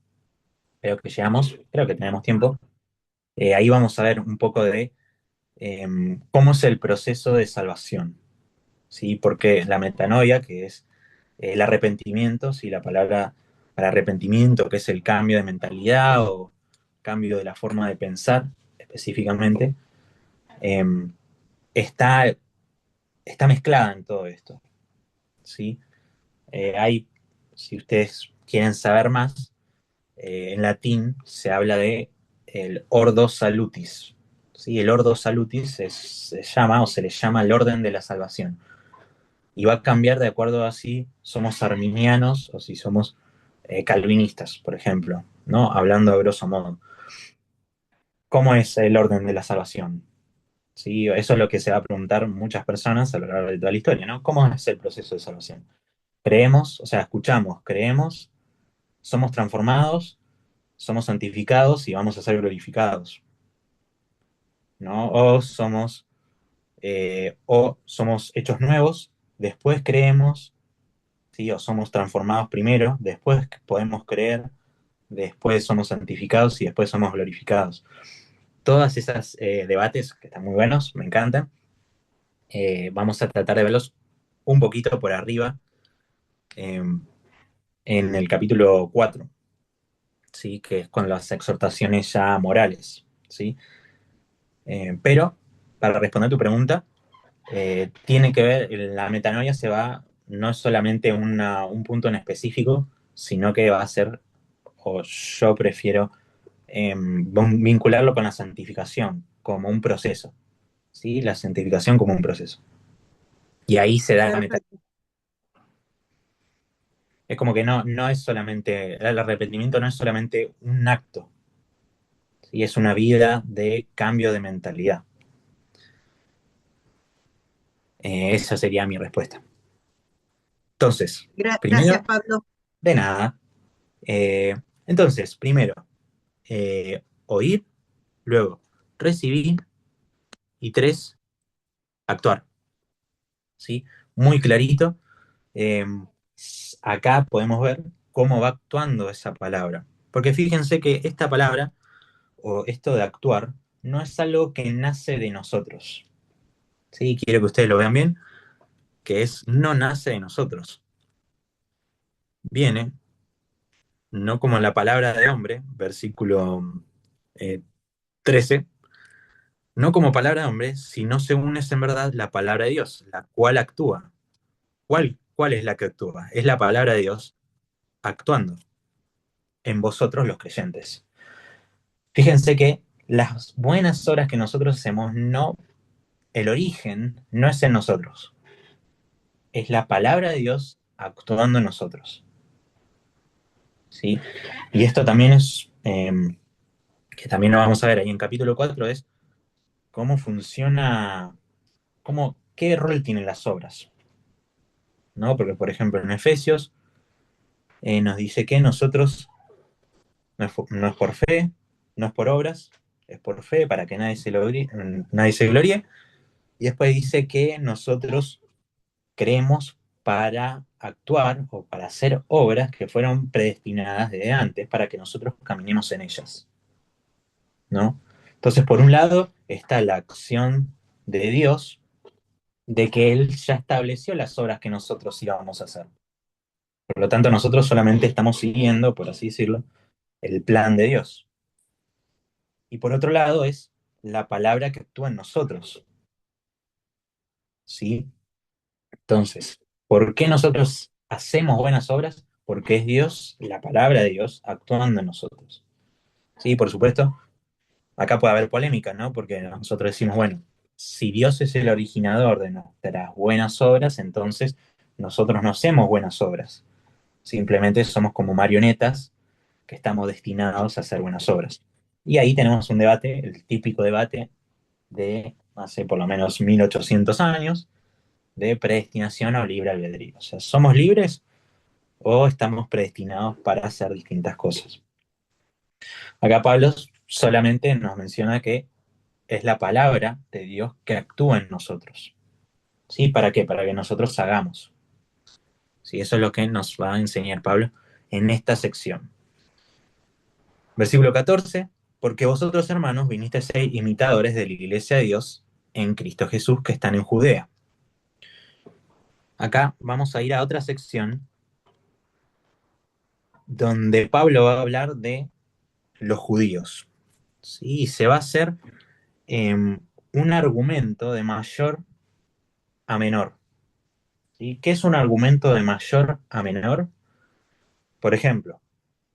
creo que tenemos tiempo, ahí vamos a ver un poco de cómo es el proceso de salvación, ¿sí? Porque la metanoia, que es el arrepentimiento, ¿sí? La palabra para arrepentimiento, que es el cambio de mentalidad o cambio de la forma de pensar específicamente, eh, está, está mezclada en todo esto, ¿sí? Si ustedes quieren saber más, en latín se habla de el ordo salutis, ¿sí? El ordo salutis se llama o se le llama el orden de la salvación. Y va a cambiar de acuerdo a si somos arminianos o si somos calvinistas, por ejemplo, ¿no? Hablando a grosso modo. ¿Cómo es el orden de la salvación? ¿Sí? Eso es lo que se va a preguntar muchas personas a lo largo de toda la historia, ¿no? ¿Cómo es el proceso de salvación? Creemos, o sea, escuchamos, creemos, somos transformados, somos santificados y vamos a ser glorificados, ¿no? O somos hechos nuevos, después creemos, ¿sí? O somos transformados primero, después podemos creer, después somos santificados y después somos glorificados. Todas esas debates que están muy buenos, me encantan, vamos a tratar de verlos un poquito por arriba eh, en el capítulo 4, ¿sí? Que es con las exhortaciones ya morales, ¿sí? Pero, para responder tu pregunta, tiene que ver, la metanoia no es solamente un punto en específico, sino que va a ser, o yo prefiero vincularlo con la santificación como un proceso, ¿sí? La santificación como un proceso. Y ahí se da la metanoia. Perfecto. Es como que no es solamente, el arrepentimiento no es solamente un acto, ¿sí? Es una vida de cambio de mentalidad. Esa sería mi respuesta. Entonces, Gracias, primero, Pablo. de nada. Entonces, primero, oír, luego recibir y tres, actuar, ¿sí? Muy clarito. Eh, Acá podemos ver cómo va actuando esa palabra. Porque fíjense que esta palabra, o esto de actuar, no es algo que nace de nosotros. ¿Sí? Quiero que ustedes lo vean bien, no nace de nosotros. Viene, no como la palabra de hombre, versículo 13, no como palabra de hombre, sino según es en verdad la palabra de Dios, la cual actúa. ¿Cuál es la que actúa? Es la palabra de Dios actuando en vosotros los creyentes. Fíjense que las buenas obras que nosotros hacemos, el origen no es en nosotros, es la palabra de Dios actuando en nosotros, ¿sí? Y esto también es, que también lo vamos a ver ahí en capítulo 4, es cómo funciona, qué rol tienen las obras, ¿no? Porque, por ejemplo, en Efesios nos dice que nosotros no es por fe, no es por obras, es por fe para que nadie se gloríe. Y después dice que nosotros creemos para actuar o para hacer obras que fueron predestinadas desde antes para que nosotros caminemos en ellas, ¿no? Entonces, por un lado, está la acción de Dios de que Él ya estableció las obras que nosotros íbamos a hacer. Por lo tanto, nosotros solamente estamos siguiendo, por así decirlo, el plan de Dios. Y por otro lado es la palabra que actúa en nosotros, ¿sí? Entonces, ¿por qué nosotros hacemos buenas obras? Porque es Dios, la palabra de Dios, actuando en nosotros. Sí, por supuesto, acá puede haber polémica, ¿no? Porque nosotros decimos, bueno, si Dios es el originador de nuestras buenas obras, entonces nosotros no hacemos buenas obras. Simplemente somos como marionetas que estamos destinados a hacer buenas obras. Y ahí tenemos un debate, el típico debate de hace por lo menos 1800 años, de predestinación o libre albedrío. O sea, ¿somos libres o estamos predestinados para hacer distintas cosas? Acá Pablo solamente nos menciona que es la palabra de Dios que actúa en nosotros. ¿Sí? ¿Para qué? Para que nosotros hagamos. ¿Sí? Eso es lo que nos va a enseñar Pablo en esta sección. Versículo 14, porque vosotros, hermanos, vinisteis a ser imitadores de la iglesia de Dios en Cristo Jesús que están en Judea. Acá vamos a ir a otra sección donde Pablo va a hablar de los judíos. ¿Sí? Se va a hacer un argumento de mayor a menor. ¿Sí? ¿Qué es un argumento de mayor a menor? Por ejemplo,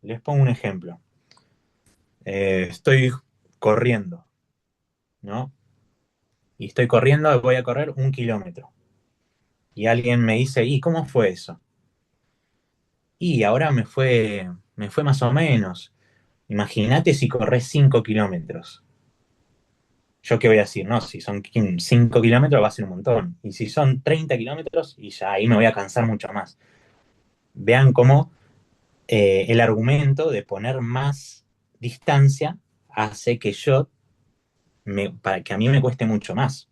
les pongo un ejemplo. Estoy corriendo, ¿no? Y estoy corriendo, voy a correr 1 kilómetro. Y alguien me dice, ¿y cómo fue eso? Y ahora me fue más o menos. Imagínate si corres 5 kilómetros. ¿Yo qué voy a decir? No, si son 5 kilómetros va a ser un montón. Y si son 30 kilómetros, y ya ahí me voy a cansar mucho más. Vean cómo el argumento de poner más distancia hace que para que a mí me cueste mucho más,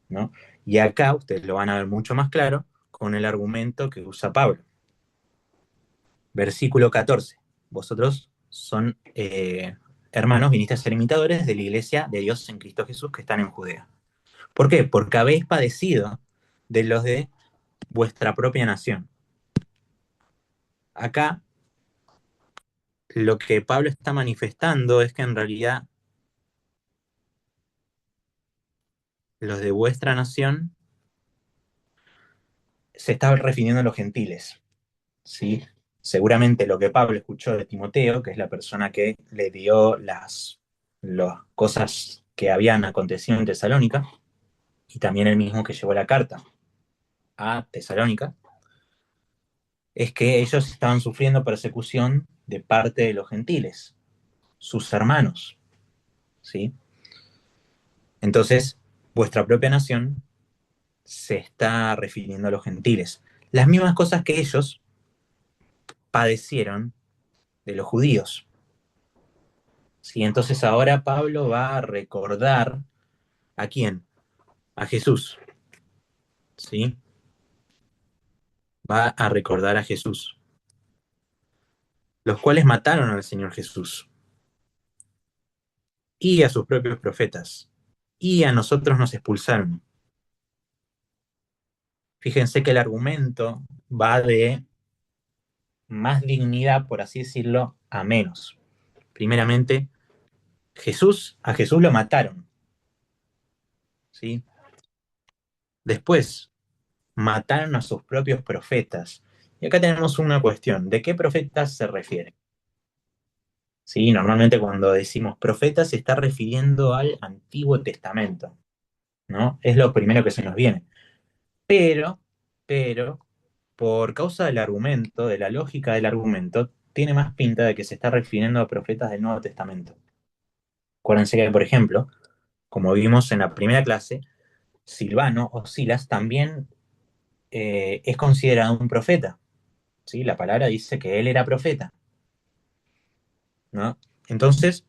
¿no? Y acá ustedes lo van a ver mucho más claro con el argumento que usa Pablo. Versículo 14. Vosotros son hermanos, viniste a ser imitadores de la iglesia de Dios en Cristo Jesús que están en Judea. ¿Por qué? Porque habéis padecido de los de vuestra propia nación. Acá lo que Pablo está manifestando es que en realidad los de vuestra nación se está refiriendo a los gentiles, ¿sí? Seguramente lo que Pablo escuchó de Timoteo, que es la persona que le dio las cosas que habían acontecido en Tesalónica, y también el mismo que llevó la carta a Tesalónica, es que ellos estaban sufriendo persecución de parte de los gentiles, sus hermanos, ¿sí? Entonces, vuestra propia nación se está refiriendo a los gentiles. Las mismas cosas que ellos padecieron de los judíos. ¿Sí? Entonces ahora Pablo va a recordar ¿a quién? A Jesús. ¿Sí? Va a recordar a Jesús. Los cuales mataron al Señor Jesús. Y a sus propios profetas. Y a nosotros nos expulsaron. Fíjense que el argumento va de más dignidad, por así decirlo, a menos. Primeramente, a Jesús lo mataron. ¿Sí? Después, mataron a sus propios profetas. Y acá tenemos una cuestión, ¿de qué profetas se refiere? Sí, normalmente cuando decimos profeta se está refiriendo al Antiguo Testamento, ¿no? Es lo primero que se nos viene. Pero, pero, por causa del argumento, de la lógica del argumento, tiene más pinta de que se está refiriendo a profetas del Nuevo Testamento. Acuérdense que, por ejemplo, como vimos en la primera clase, Silvano o Silas también es considerado un profeta. ¿Sí? La palabra dice que él era profeta, ¿no? Entonces,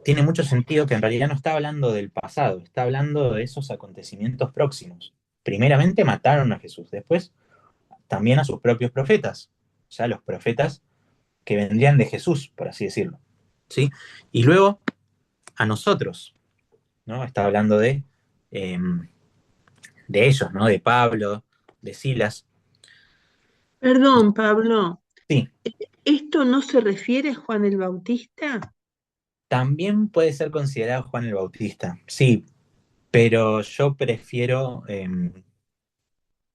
tiene mucho sentido que en realidad no está hablando del pasado, está hablando de esos acontecimientos próximos. Primeramente mataron a Jesús, después también a sus propios profetas, o sea, los profetas que vendrían de Jesús, por así decirlo. ¿Sí? Y luego a nosotros, ¿no? Está hablando eh, de ellos, ¿no? De Pablo, de Silas. Perdón, Pablo, Sí, ¿esto no se refiere a Juan el Bautista? También puede ser considerado Juan el Bautista, sí, pero yo prefiero,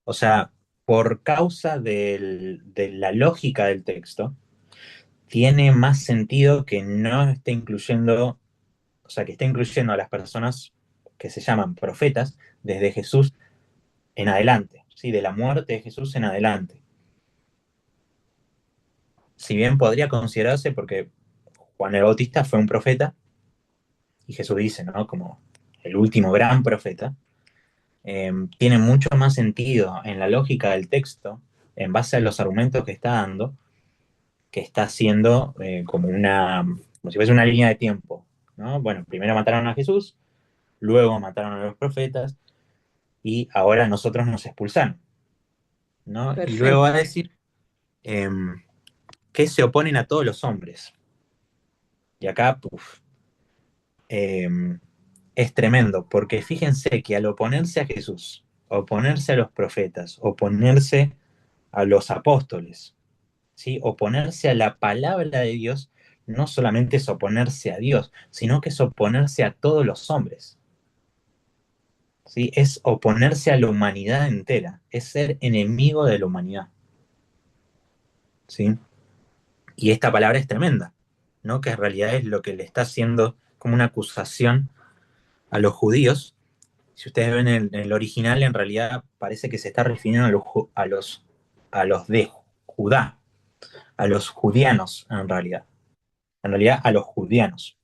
o sea, por causa de la lógica del texto, tiene más sentido que no esté incluyendo, o sea, que esté incluyendo a las personas que se llaman profetas desde Jesús en adelante, ¿sí? De la muerte de Jesús en adelante. Si bien podría considerarse porque Juan el Bautista fue un profeta, y Jesús dice, ¿no? Como el último gran profeta, tiene mucho más sentido en la lógica del texto, en base a los argumentos que está dando, que está haciendo como si fuese una línea de tiempo, ¿no? Bueno, primero mataron a Jesús, luego mataron a los profetas, y ahora nosotros nos expulsaron, ¿no? Y luego va a Perfecto. decir eh, que se oponen a todos los hombres. Y acá, eh, es tremendo, porque fíjense que al oponerse a Jesús, oponerse a los profetas, oponerse a los apóstoles, ¿sí? Oponerse a la palabra de Dios, no solamente es oponerse a Dios, sino que es oponerse a todos los hombres, ¿sí? Es oponerse a la humanidad entera, es ser enemigo de la humanidad, ¿sí? Y esta palabra es tremenda, ¿no? Que en realidad es lo que le está haciendo como una acusación a los judíos. Si ustedes ven el original, en realidad parece que se está refiriendo a los de Judá, a los judianos, en realidad a los judianos.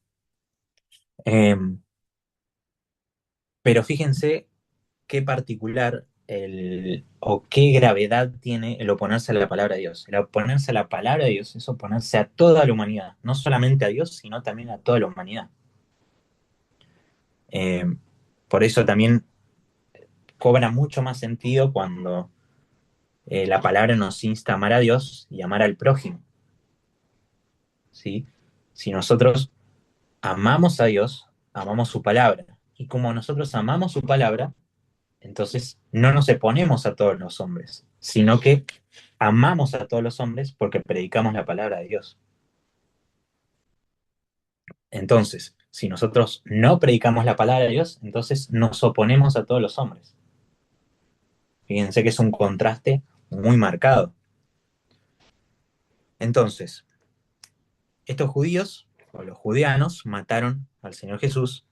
Eh, pero fíjense qué particular o qué gravedad tiene el oponerse a la palabra de Dios. El oponerse a la palabra de Dios es oponerse a toda la humanidad, no solamente a Dios, sino también a toda la humanidad. Eh, por eso también cobra mucho más sentido cuando la palabra nos insta a amar a Dios y amar al prójimo, ¿sí? Si nosotros amamos a Dios, amamos su palabra. Y como nosotros amamos su palabra, entonces no nos oponemos a todos los hombres, sino que amamos a todos los hombres porque predicamos la palabra de Dios. Entonces, si nosotros no predicamos la palabra de Dios, entonces nos oponemos a todos los hombres. Fíjense que es un contraste muy marcado. Entonces, estos judíos, o los judianos, mataron al Señor Jesús,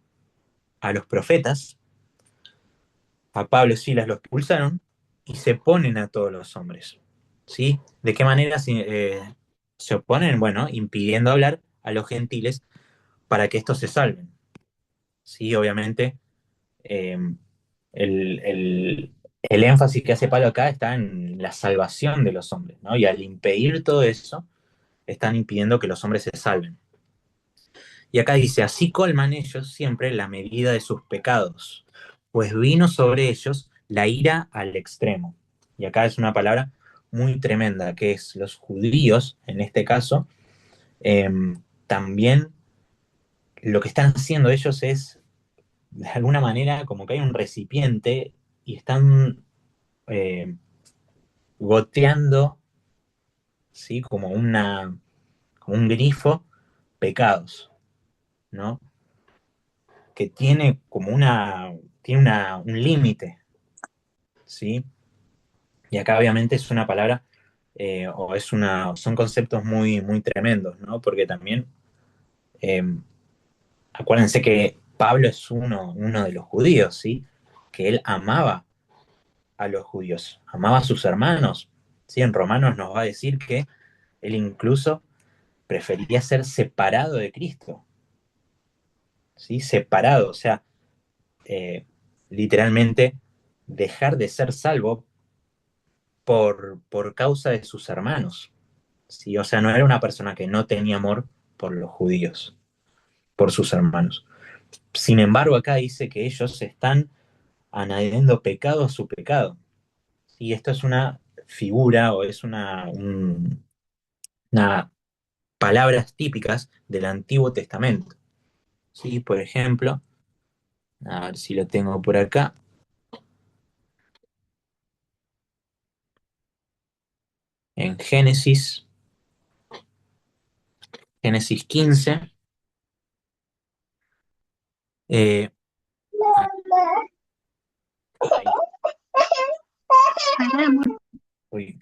a los profetas, a Pablo y Silas los expulsaron y se oponen a todos los hombres. ¿Sí? ¿De qué manera se oponen? Bueno, impidiendo hablar a los gentiles para que estos se salven. Sí, obviamente, eh, el énfasis que hace Pablo acá está en la salvación de los hombres, ¿no? Y al impedir todo eso, están impidiendo que los hombres se salven. Y acá dice, así colman ellos siempre la medida de sus pecados, pues vino sobre ellos la ira al extremo. Y acá es una palabra muy tremenda, que es los judíos, en este caso, eh, también lo que están haciendo ellos es, de alguna manera, como que hay un recipiente y están eh, goteando, ¿sí? Como un grifo, pecados, ¿no? Que tiene como un límite, ¿sí? Y acá obviamente es una palabra, son conceptos muy, muy tremendos, ¿no? Porque también, eh, acuérdense que Pablo es uno de los judíos, ¿sí? Que él amaba a los judíos, amaba a sus hermanos, ¿sí? En Romanos nos va a decir que él incluso prefería ser separado de Cristo, ¿sí? Separado, o sea, eh, literalmente dejar de ser salvo por causa de sus hermanos. ¿Sí? O sea, no era una persona que no tenía amor por los judíos, por sus hermanos. Sin embargo, acá dice que ellos están añadiendo pecado a su pecado. Y esto es una figura o es una palabras típicas del Antiguo Testamento. ¿Sí? Por ejemplo, a ver si lo tengo por acá. En Génesis 15, Eh, ahí, uy.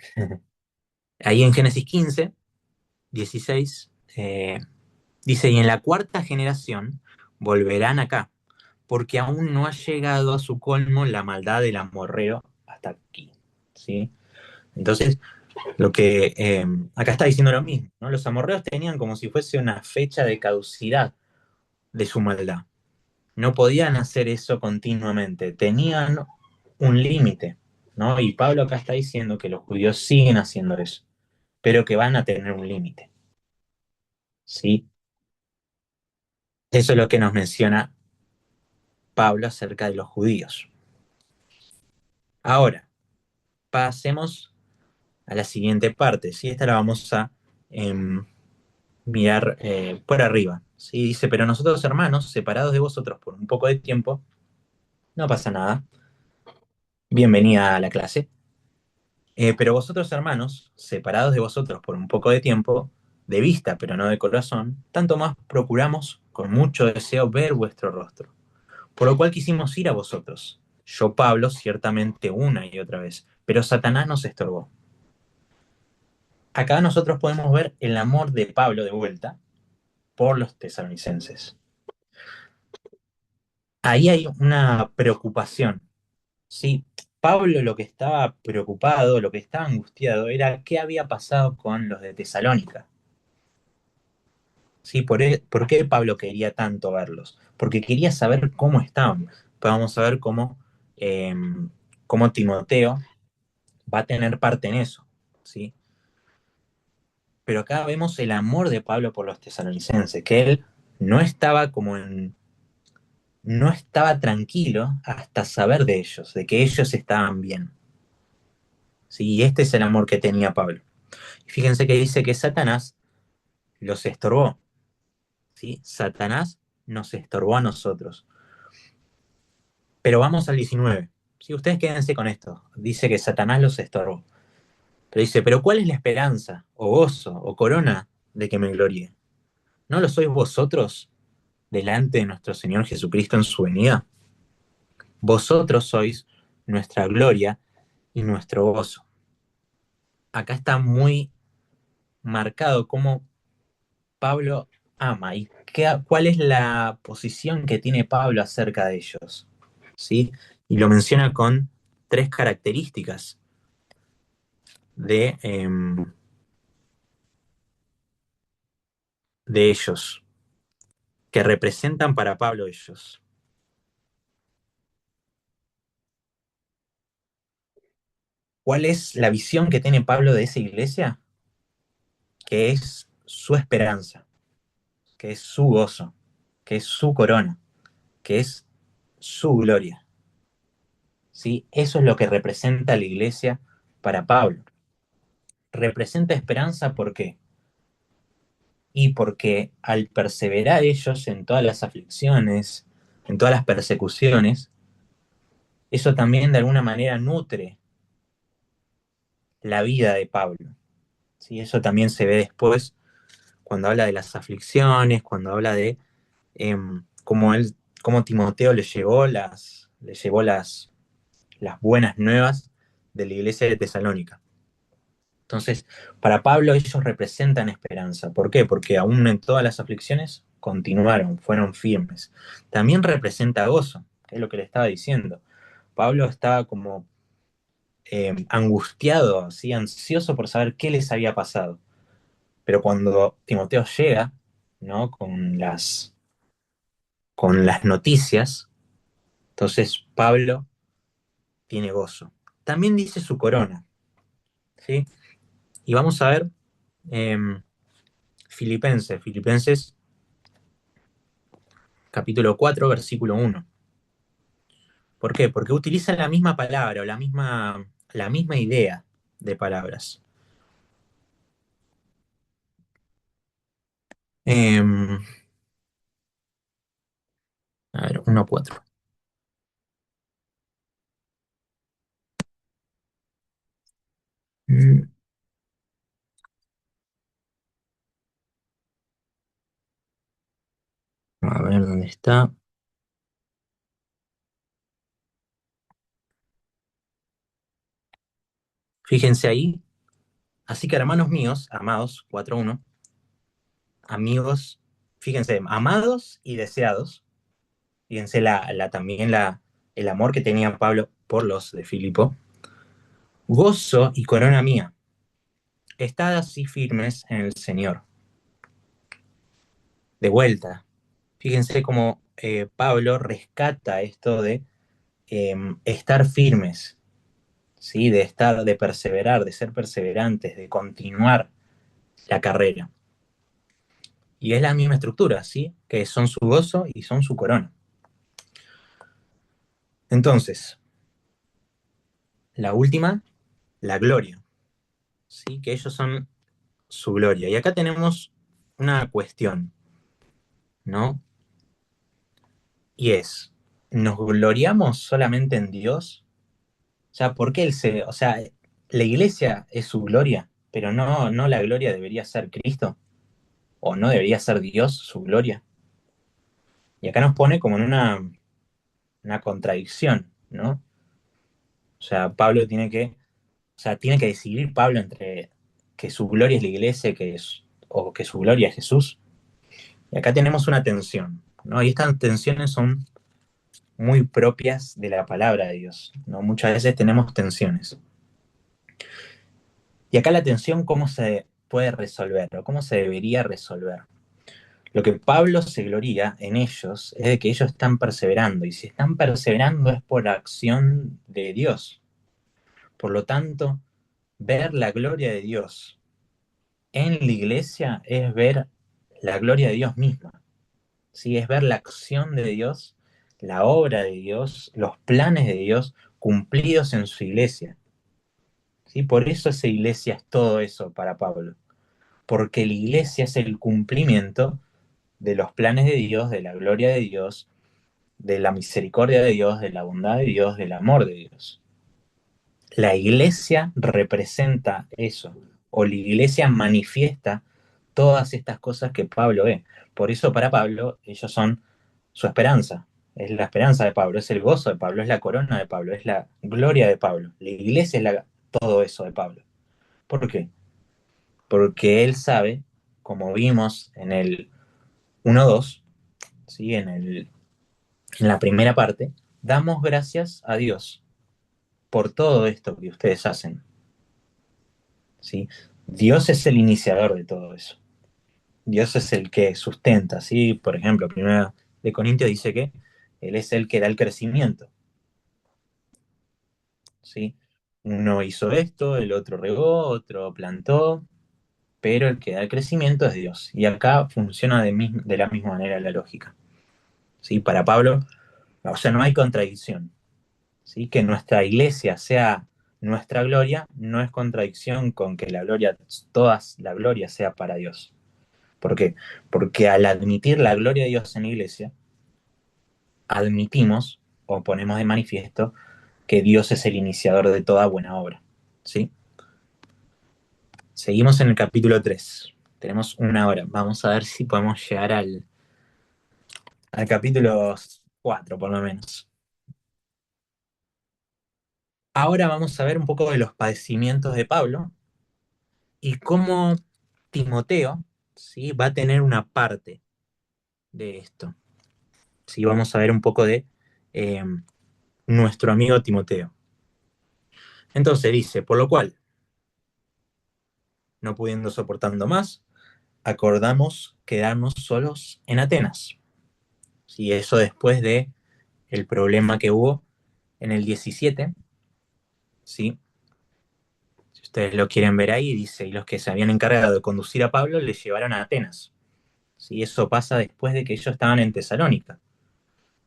Ahí en Génesis 15, 16, dice, y en la cuarta generación volverán acá, porque aún no ha llegado a su colmo la maldad del amorreo hasta aquí. ¿Sí? Entonces, lo que acá está diciendo lo mismo, ¿no? Los amorreos tenían como si fuese una fecha de caducidad de su maldad. No podían hacer eso continuamente, tenían un límite, ¿no? Y Pablo acá está diciendo que los judíos siguen haciendo eso, pero que van a tener un límite, ¿sí? Eso es lo que nos menciona Pablo acerca de los judíos. Ahora, pasemos a la siguiente parte, ¿sí? Esta la vamos a mirar por arriba, ¿sí? Dice, pero nosotros hermanos, separados de vosotros por un poco de tiempo, no pasa nada, bienvenida a la clase. Pero vosotros, hermanos, separados de vosotros por un poco de tiempo, de vista pero no de corazón, tanto más procuramos con mucho deseo ver vuestro rostro. Por lo cual quisimos ir a vosotros. Yo, Pablo, ciertamente una y otra vez, pero Satanás nos estorbó. Acá nosotros podemos ver el amor de Pablo de vuelta por los tesalonicenses. Ahí hay una preocupación. Sí, Pablo lo que estaba preocupado, lo que estaba angustiado, era qué había pasado con los de Tesalónica. ¿Sí? ¿Por qué Pablo quería tanto verlos? Porque quería saber cómo estaban. Vamos a ver eh, cómo Timoteo va a tener parte en eso. ¿Sí? Pero acá vemos el amor de Pablo por los tesalonicenses, que él no estaba no estaba tranquilo hasta saber de ellos, de que ellos estaban bien. ¿Sí? Y este es el amor que tenía Pablo. Y fíjense que dice que Satanás los estorbó. ¿Sí? Satanás nos estorbó a nosotros. Pero vamos al 19. Si ustedes quédense con esto, dice que Satanás los estorbó. Pero dice, pero ¿cuál es la esperanza, o gozo, o corona de que me gloríe? ¿No lo sois vosotros delante de nuestro Señor Jesucristo en su venida? Vosotros sois nuestra gloria y nuestro gozo. Acá está muy marcado cómo Pablo ama y cuál es la posición que tiene Pablo acerca de ellos. ¿Sí? Y lo menciona con tres características de, de ellos, que representan para Pablo ellos. ¿Cuál es la visión que tiene Pablo de esa iglesia? Que es su esperanza, que es su gozo, que es su corona, que es su gloria. ¿Sí? Eso es lo que representa la iglesia para Pablo. Representa esperanza, ¿por qué? Y porque al perseverar ellos en todas las aflicciones, en todas las persecuciones, eso también de alguna manera nutre la vida de Pablo. ¿Sí? Eso también se ve después cuando habla de las aflicciones, cuando habla de cómo cómo Timoteo le llevó las buenas nuevas de la iglesia de Tesalónica. Entonces, para Pablo ellos representan esperanza. ¿Por qué? Porque aún en todas las aflicciones continuaron, fueron firmes. También representa gozo, que es lo que le estaba diciendo. Pablo estaba como angustiado, ¿sí? Ansioso por saber qué les había pasado. Pero cuando Timoteo llega, ¿no? Con las noticias, entonces Pablo tiene gozo. También dice su corona, ¿sí? Y vamos a ver eh, Filipenses capítulo 4 versículo 1. ¿Por qué? Porque utilizan la misma palabra o la misma idea de palabras. Eh, a ver, 1:4. A ver dónde está. Fíjense ahí. Así que hermanos míos, amados, 4:1, amigos, fíjense, amados y deseados. Fíjense también el amor que tenía Pablo por los de Filipo. Gozo y corona mía, estad así firmes en el Señor. De vuelta, fíjense cómo Pablo rescata esto de estar firmes, ¿sí? De perseverar, de ser perseverantes, de continuar la carrera. Y es la misma estructura, ¿sí? Que son su gozo y son su corona. Entonces, la última, la gloria, ¿sí? Que ellos son su gloria. Y acá tenemos una cuestión, ¿no? Y es, ¿nos gloriamos solamente en Dios? O sea, ¿por qué o sea, la iglesia es su gloria, pero no la gloria debería ser Cristo? ¿O no debería ser Dios su gloria? Y acá nos pone como en una contradicción, ¿no? O sea, tiene que decidir Pablo entre que su gloria es la iglesia o que su gloria es Jesús. Y acá tenemos una tensión, ¿no? Y estas tensiones son muy propias de la palabra de Dios, ¿no? Muchas veces tenemos tensiones. Y acá la tensión, ¿cómo se puede resolver? ¿O cómo se debería resolver? Lo que Pablo se gloria en ellos es de que ellos están perseverando, y si están perseverando es por acción de Dios. Por lo tanto, ver la gloria de Dios en la iglesia es ver la gloria de Dios misma, ¿sí? Es ver la acción de Dios, la obra de Dios, los planes de Dios cumplidos en su iglesia, ¿sí? Por eso esa iglesia es todo eso para Pablo, porque la iglesia es el cumplimiento de los planes de Dios, de la gloria de Dios, de la misericordia de Dios, de la bondad de Dios, del amor de Dios. La iglesia representa eso, o la iglesia manifiesta todas estas cosas que Pablo ve. Por eso para Pablo ellos son su esperanza, es la esperanza de Pablo, es el gozo de Pablo, es la corona de Pablo, es la gloria de Pablo. La iglesia es todo eso de Pablo. ¿Por qué? Porque él sabe, como vimos en el 1:2, ¿sí? En la primera parte, damos gracias a Dios por todo esto que ustedes hacen, ¿sí? Dios es el iniciador de todo eso. Dios es el que sustenta, ¿sí? Por ejemplo, 1 Corintios dice que Él es el que da el crecimiento, ¿sí? Uno hizo esto, el otro regó, otro plantó, pero el que da el crecimiento es Dios. Y acá funciona de la misma manera la lógica, ¿sí? Para Pablo, o sea, no hay contradicción, ¿sí? Que nuestra iglesia sea nuestra gloria no es contradicción con que toda la gloria sea para Dios. ¿Por qué? Porque al admitir la gloria de Dios en la iglesia, admitimos o ponemos de manifiesto que Dios es el iniciador de toda buena obra, ¿sí? Seguimos en el capítulo 3. Tenemos 1 hora. Vamos a ver si podemos llegar al capítulo 4, por lo menos. Ahora vamos a ver un poco de los padecimientos de Pablo y cómo Timoteo, ¿sí? Va a tener una parte de esto. ¿Sí? Vamos a ver un poco de nuestro amigo Timoteo. Entonces dice, por lo cual, no pudiendo soportando más, acordamos quedarnos solos en Atenas. ¿Sí? Eso después de el problema que hubo en el 17, ¿sí? Si ustedes lo quieren ver ahí, dice, y los que se habían encargado de conducir a Pablo le llevaron a Atenas. ¿Sí? Eso pasa después de que ellos estaban en Tesalónica.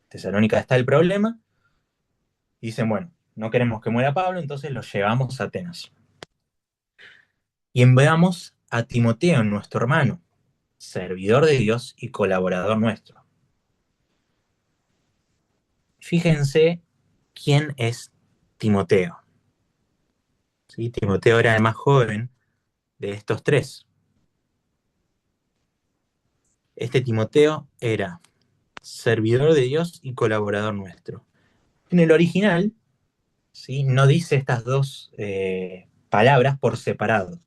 Tesalónica está el problema, y dicen, bueno, no queremos que muera Pablo, entonces lo llevamos a Atenas. Y enviamos a Timoteo, nuestro hermano, servidor de Dios y colaborador nuestro. Fíjense quién es Timoteo. ¿Sí? Timoteo era el más joven de estos tres. Este Timoteo era servidor de Dios y colaborador nuestro. En el original, ¿sí? No dice estas dos palabras por separado,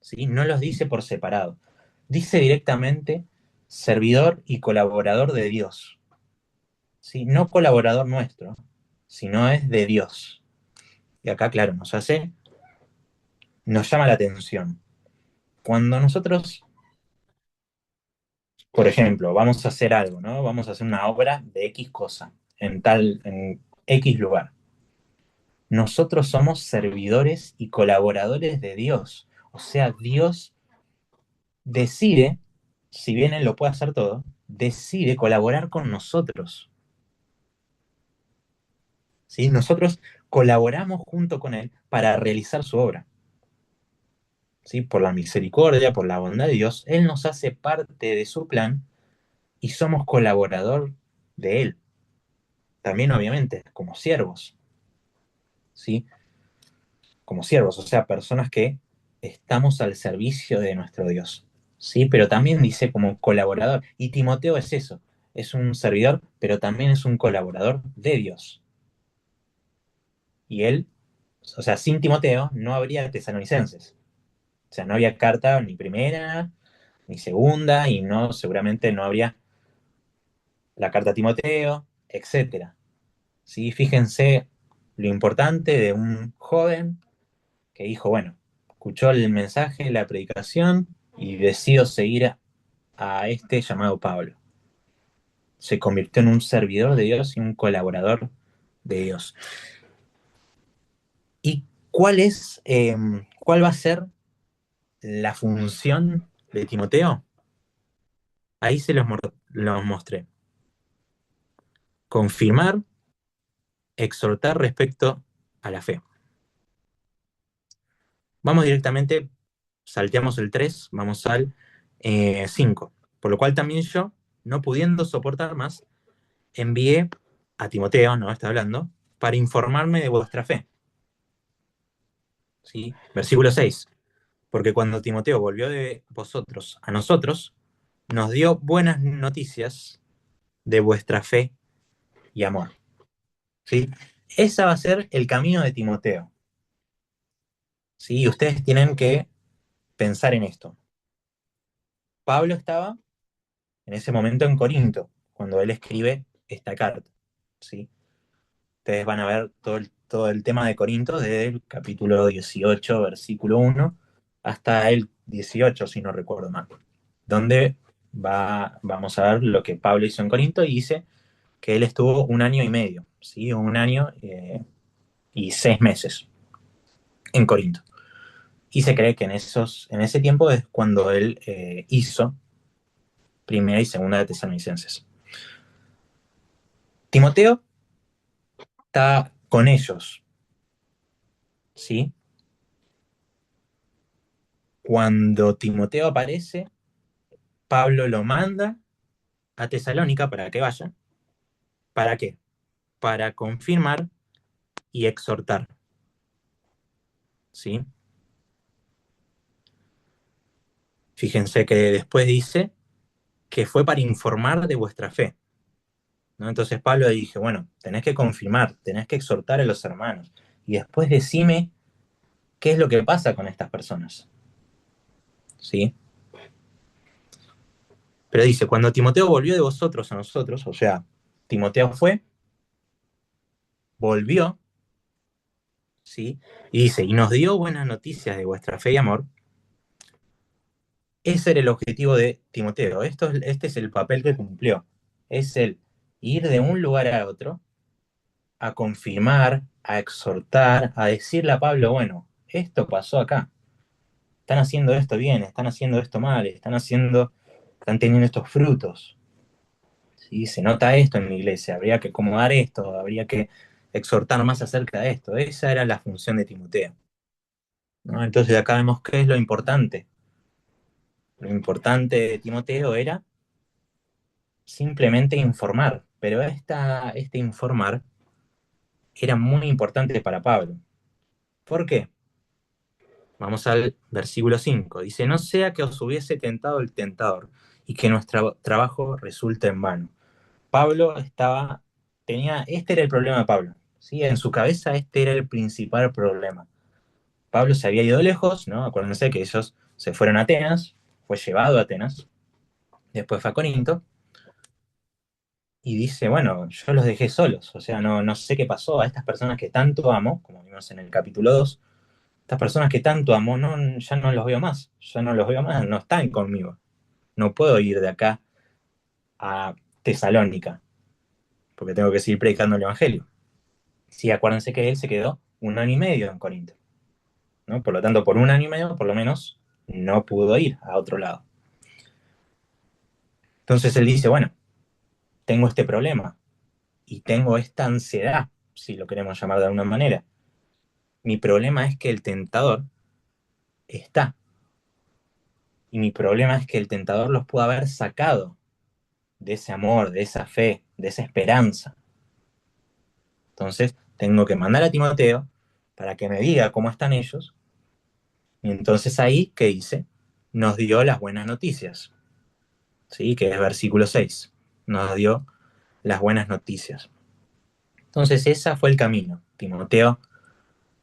¿sí? No los dice por separado. Dice directamente servidor y colaborador de Dios, ¿sí? No colaborador nuestro, sino es de Dios. Y acá, claro, nos llama la atención. Cuando nosotros, por ejemplo, vamos a hacer algo, ¿no? Vamos a hacer una obra de X cosa, en X lugar. Nosotros somos servidores y colaboradores de Dios. O sea, Dios decide, si bien Él lo puede hacer todo, decide colaborar con nosotros. ¿Sí? Nosotros colaboramos junto con Él para realizar su obra. ¿Sí? Por la misericordia, por la bondad de Dios, Él nos hace parte de su plan y somos colaborador de Él. También, obviamente, como siervos. ¿Sí? Como siervos, o sea, personas que estamos al servicio de nuestro Dios. ¿Sí? Pero también dice como colaborador. Y Timoteo es eso, es un servidor, pero también es un colaborador de Dios. Y él, o sea, sin Timoteo no habría tesalonicenses. O sea, no había carta ni primera, ni segunda, y no, seguramente no habría la carta a Timoteo, etc. ¿Sí? Fíjense lo importante de un joven que dijo, bueno, escuchó el mensaje, la predicación, y decidió seguir a este llamado Pablo. Se convirtió en un servidor de Dios y un colaborador de Dios. ¿Y cuál va a ser la función de Timoteo? Ahí se los mostré. Confirmar, exhortar respecto a la fe. Vamos directamente, salteamos el 3, vamos al 5. Por lo cual también yo, no pudiendo soportar más, envié a Timoteo, no está hablando, para informarme de vuestra fe. ¿Sí? Versículo 6. Porque cuando Timoteo volvió de vosotros a nosotros, nos dio buenas noticias de vuestra fe y amor. ¿Sí? Ese va a ser el camino de Timoteo. ¿Sí? Ustedes tienen que pensar en esto. Pablo estaba en ese momento en Corinto, cuando él escribe esta carta. ¿Sí? Ustedes van a ver todo el tema de Corinto desde el capítulo 18, versículo 1, hasta el 18, si no recuerdo mal, donde vamos a ver lo que Pablo hizo en Corinto, y dice que él estuvo 1 año y medio, ¿sí? 1 año y 6 meses en Corinto. Y se cree que en ese tiempo es cuando él hizo primera y segunda de Tesalonicenses. Timoteo está con ellos, ¿sí? Cuando Timoteo aparece, Pablo lo manda a Tesalónica para que vaya. ¿Para qué? Para confirmar y exhortar, ¿sí? Fíjense que después dice que fue para informar de vuestra fe, ¿no? Entonces Pablo dije, bueno, tenés que confirmar, tenés que exhortar a los hermanos, y después decime qué es lo que pasa con estas personas, ¿sí? Pero dice, cuando Timoteo volvió de vosotros a nosotros, o sea, Timoteo fue, volvió, ¿sí? Y dice, y nos dio buenas noticias de vuestra fe y amor. Ese era el objetivo de Timoteo. Este es el papel que cumplió. Es el ir de un lugar a otro, a confirmar, a exhortar, a decirle a Pablo, bueno, esto pasó acá. Están haciendo esto bien, están haciendo esto mal, están teniendo estos frutos. ¿Sí? Se nota esto en mi iglesia, habría que acomodar esto, habría que exhortar más acerca de esto. Esa era la función de Timoteo, ¿no? Entonces acá vemos qué es lo importante. Lo importante de Timoteo era simplemente informar, pero este informar era muy importante para Pablo. ¿Por qué? Vamos al versículo 5. Dice, no sea que os hubiese tentado el tentador y que nuestro trabajo resulte en vano. Pablo este era el problema de Pablo, ¿sí? En su cabeza este era el principal problema. Pablo se había ido lejos, ¿no? Acuérdense que ellos se fueron a Atenas, fue llevado a Atenas, después fue a Corinto, y dice, bueno, yo los dejé solos, o sea, no sé qué pasó a estas personas que tanto amo, como vimos en el capítulo 2, estas personas que tanto amo, ya no los veo más, ya no los veo más, no están conmigo, no puedo ir de acá a Tesalónica, porque tengo que seguir predicando el Evangelio. Sí, acuérdense que él se quedó 1 año y medio en Corinto, ¿no? Por lo tanto, por 1 año y medio, por lo menos, no pudo ir a otro lado. Entonces él dice, bueno, tengo este problema y tengo esta ansiedad, si lo queremos llamar de alguna manera. Mi problema es que el tentador está. Y mi problema es que el tentador los pudo haber sacado de ese amor, de esa fe, de esa esperanza. Entonces, tengo que mandar a Timoteo para que me diga cómo están ellos. Y entonces ahí, ¿qué dice? Nos dio las buenas noticias, ¿sí? Que es versículo 6. Nos dio las buenas noticias. Entonces, ese fue el camino. Timoteo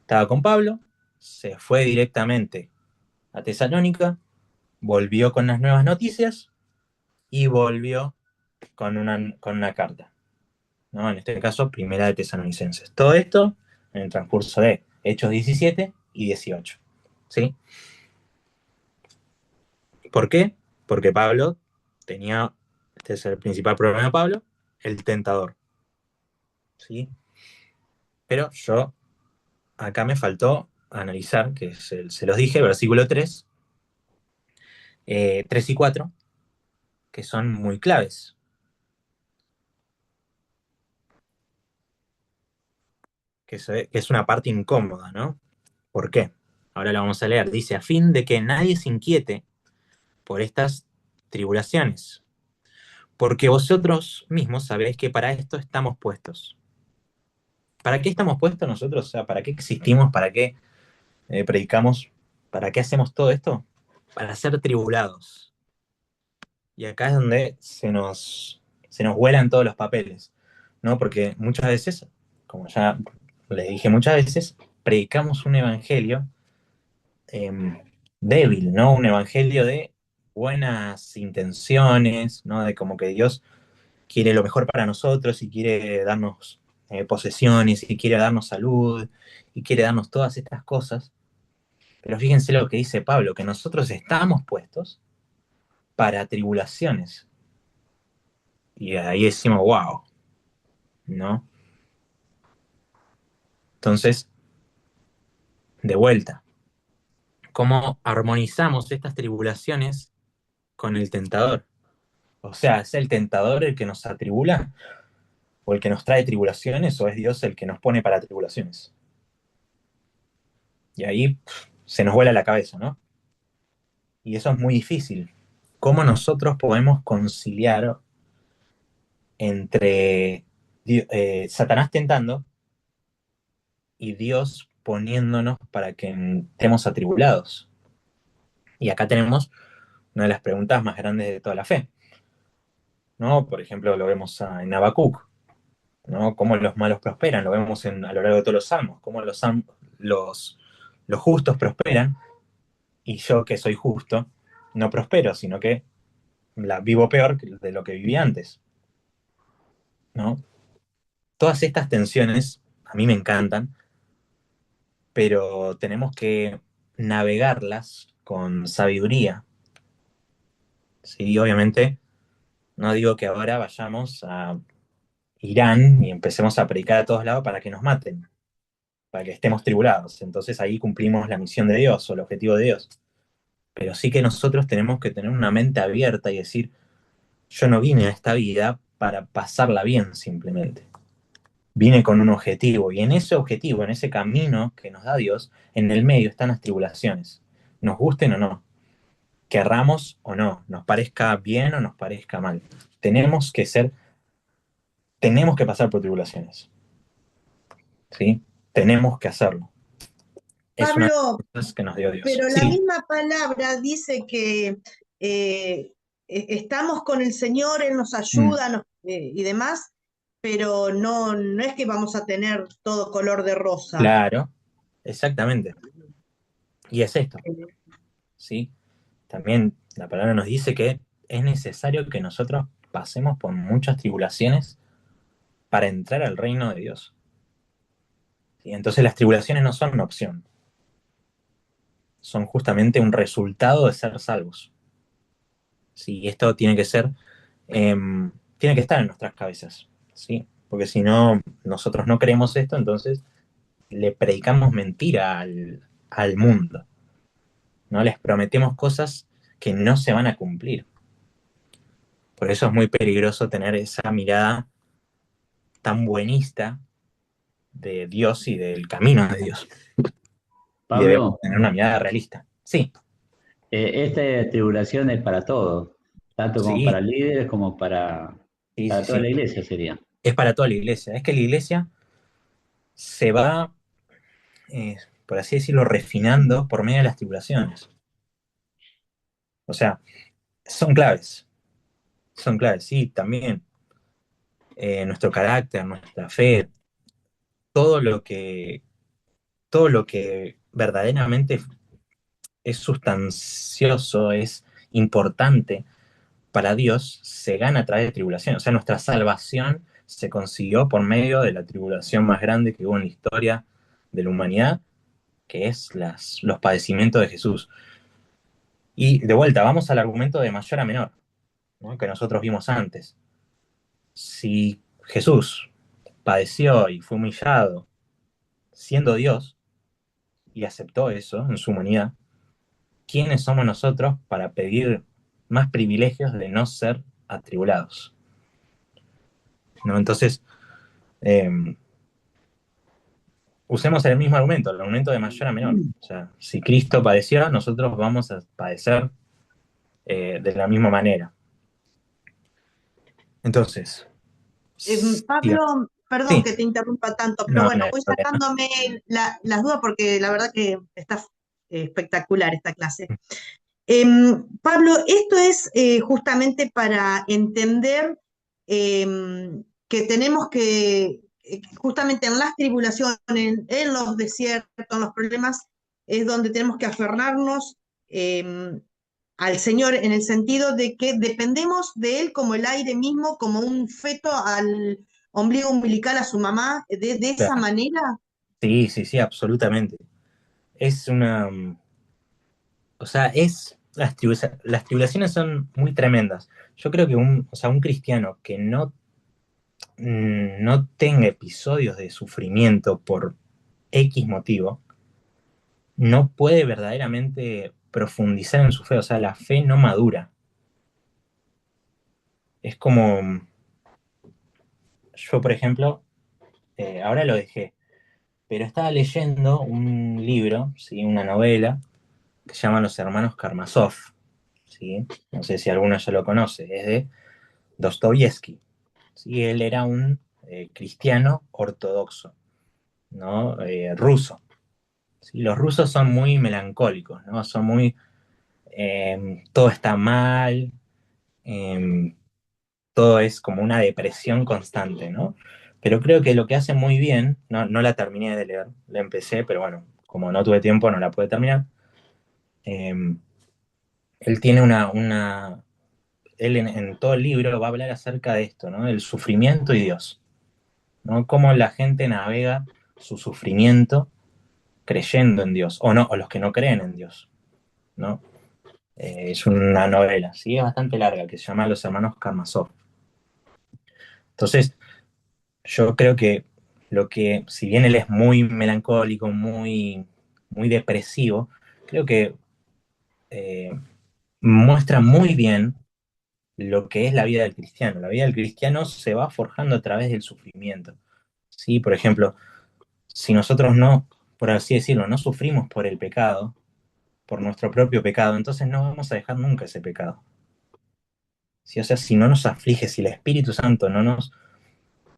estaba con Pablo, se fue directamente a Tesalónica, volvió con las nuevas noticias y volvió con una carta, ¿no? En este caso, Primera de Tesalonicenses. Todo esto en el transcurso de Hechos 17 y 18. ¿Sí? ¿Por qué? Porque Pablo tenía, este es el principal problema de Pablo, el tentador. ¿Sí? Pero acá me faltó analizar, que se los dije, versículo 3, 3 y 4, que son muy claves. Que es una parte incómoda, ¿no? ¿Por qué? Ahora la vamos a leer. Dice, a fin de que nadie se inquiete por estas tribulaciones, porque vosotros mismos sabéis que para esto estamos puestos. ¿Para qué estamos puestos nosotros? O sea, ¿para qué existimos? ¿Para qué predicamos? ¿Para qué hacemos todo esto? Para ser tribulados. Y acá es donde se nos vuelan todos los papeles, ¿no? Porque muchas veces, como ya les dije muchas veces, predicamos un evangelio débil, ¿no? Un evangelio de buenas intenciones, ¿no? De como que Dios quiere lo mejor para nosotros y quiere darnos posesiones y quiere darnos salud y quiere darnos todas estas cosas. Pero fíjense lo que dice Pablo, que nosotros estamos puestos para tribulaciones. Y ahí decimos, wow, ¿no? Entonces, de vuelta, ¿cómo armonizamos estas tribulaciones con el tentador? O sea, ¿es el tentador el que nos atribula? ¿O el que nos trae tribulaciones? ¿O es Dios el que nos pone para tribulaciones? Y ahí se nos vuela la cabeza, ¿no? Y eso es muy difícil. ¿Cómo nosotros podemos conciliar entre Satanás tentando y Dios poniéndonos para que estemos atribulados? Y acá tenemos una de las preguntas más grandes de toda la fe, ¿no? Por ejemplo, lo vemos en Habacuc, ¿no? Cómo los malos prosperan, lo vemos a lo largo de todos los salmos, cómo los justos prosperan y yo que soy justo no prospero, sino que la vivo peor de lo que viví antes, ¿no? Todas estas tensiones a mí me encantan, pero tenemos que navegarlas con sabiduría. Sí, obviamente, no digo que ahora vayamos a Irán y empecemos a predicar a todos lados para que nos maten, para que estemos tribulados. Entonces ahí cumplimos la misión de Dios o el objetivo de Dios. Pero sí que nosotros tenemos que tener una mente abierta y decir, yo no vine a esta vida para pasarla bien simplemente. Vine con un objetivo y en ese objetivo, en ese camino que nos da Dios, en el medio están las tribulaciones. Nos gusten o no, querramos o no, nos parezca bien o nos parezca mal. Tenemos que pasar por tribulaciones. ¿Sí? Tenemos que hacerlo. Es una de Pablo, las cosas que nos dio Dios. pero la Sí, misma palabra dice que estamos con el Señor, Él nos ayuda y demás, pero no es que vamos a tener todo color de rosa. claro, exactamente. Y es esto, ¿sí? También la palabra nos dice que es necesario que nosotros pasemos por muchas tribulaciones para entrar al reino de Dios. ¿Sí? Entonces las tribulaciones no son una opción, son justamente un resultado de ser salvos. ¿Sí? Esto tiene que ser, tiene que estar en nuestras cabezas, ¿sí? Porque si no, nosotros no creemos esto, entonces le predicamos mentira al mundo, ¿no? Les prometemos cosas que no se van a cumplir. Por eso es muy peligroso tener esa mirada tan buenista de Dios y del camino de Dios. Y debemos Pablo, tener una mirada realista. Sí, esta tribulación es para todos, tanto como sí, para líderes como sí, sí, para toda sí. la iglesia sería. Es para toda la iglesia. Es que la iglesia se va, por así decirlo, refinando por medio de las tribulaciones. O sea, son claves. Son claves, sí, también. Nuestro carácter, nuestra fe, todo lo que, todo lo que verdaderamente es sustancioso, es importante para Dios, se gana a través de tribulación. O sea, nuestra salvación se consiguió por medio de la tribulación más grande que hubo en la historia de la humanidad, que es los padecimientos de Jesús. Y de vuelta, vamos al argumento de mayor a menor, ¿no? Que nosotros vimos antes. Si Jesús padeció y fue humillado siendo Dios y aceptó eso en su humanidad, ¿quiénes somos nosotros para pedir más privilegios de no ser atribulados? ¿No? Entonces, eh, usemos el mismo argumento, el argumento de mayor a menor. O sea, si Cristo padeció, nosotros vamos a padecer de la misma manera. Entonces, digamos, Pablo, perdón sí, que te interrumpa tanto, pero no, no bueno, hay voy problema. sacándome las dudas porque la verdad que está espectacular esta clase. Pablo, esto es justamente para entender que tenemos justamente en las tribulaciones, en los desiertos, en los problemas, es donde tenemos que aferrarnos al Señor en el sentido de que dependemos de Él como el aire mismo, como un feto al ombligo umbilical a su mamá, de esa Claro. manera. Sí, sí, sí, absolutamente. Es una, o sea, las tribulaciones son muy tremendas. Yo creo que o sea, un cristiano que no tenga episodios de sufrimiento por X motivo, no puede verdaderamente profundizar en su fe. O sea, la fe no madura. Es como, yo, por ejemplo, ahora lo dejé, pero estaba leyendo un libro, ¿sí? Una novela, que se llama Los Hermanos Karamazov, ¿sí? No sé si alguno ya lo conoce, es de Dostoyevsky, ¿sí? Él era un cristiano ortodoxo, ¿no? Ruso. ¿Sí? Los rusos son muy melancólicos, ¿no? Son muy, todo está mal, eh, todo es como una depresión constante, ¿no? Pero creo que lo que hace muy bien, no la terminé de leer, la empecé, pero bueno, como no tuve tiempo, no la pude terminar. Eh, Él tiene él en todo el libro va a hablar acerca de esto, ¿no? El sufrimiento y Dios, ¿no? Cómo la gente navega su sufrimiento creyendo en Dios, o no, o los que no creen en Dios, ¿no? Es una novela, sí, es bastante larga, que se llama Los Hermanos Karamazov. Entonces, yo creo que si bien él es muy melancólico, muy depresivo, creo que eh, muestra muy bien lo que es la vida del cristiano. La vida del cristiano se va forjando a través del sufrimiento. ¿Sí? Por ejemplo, si nosotros no, por así decirlo, no sufrimos por el pecado, por nuestro propio pecado, entonces no vamos a dejar nunca ese pecado. ¿Sí? O sea, si no nos aflige, si el Espíritu Santo no nos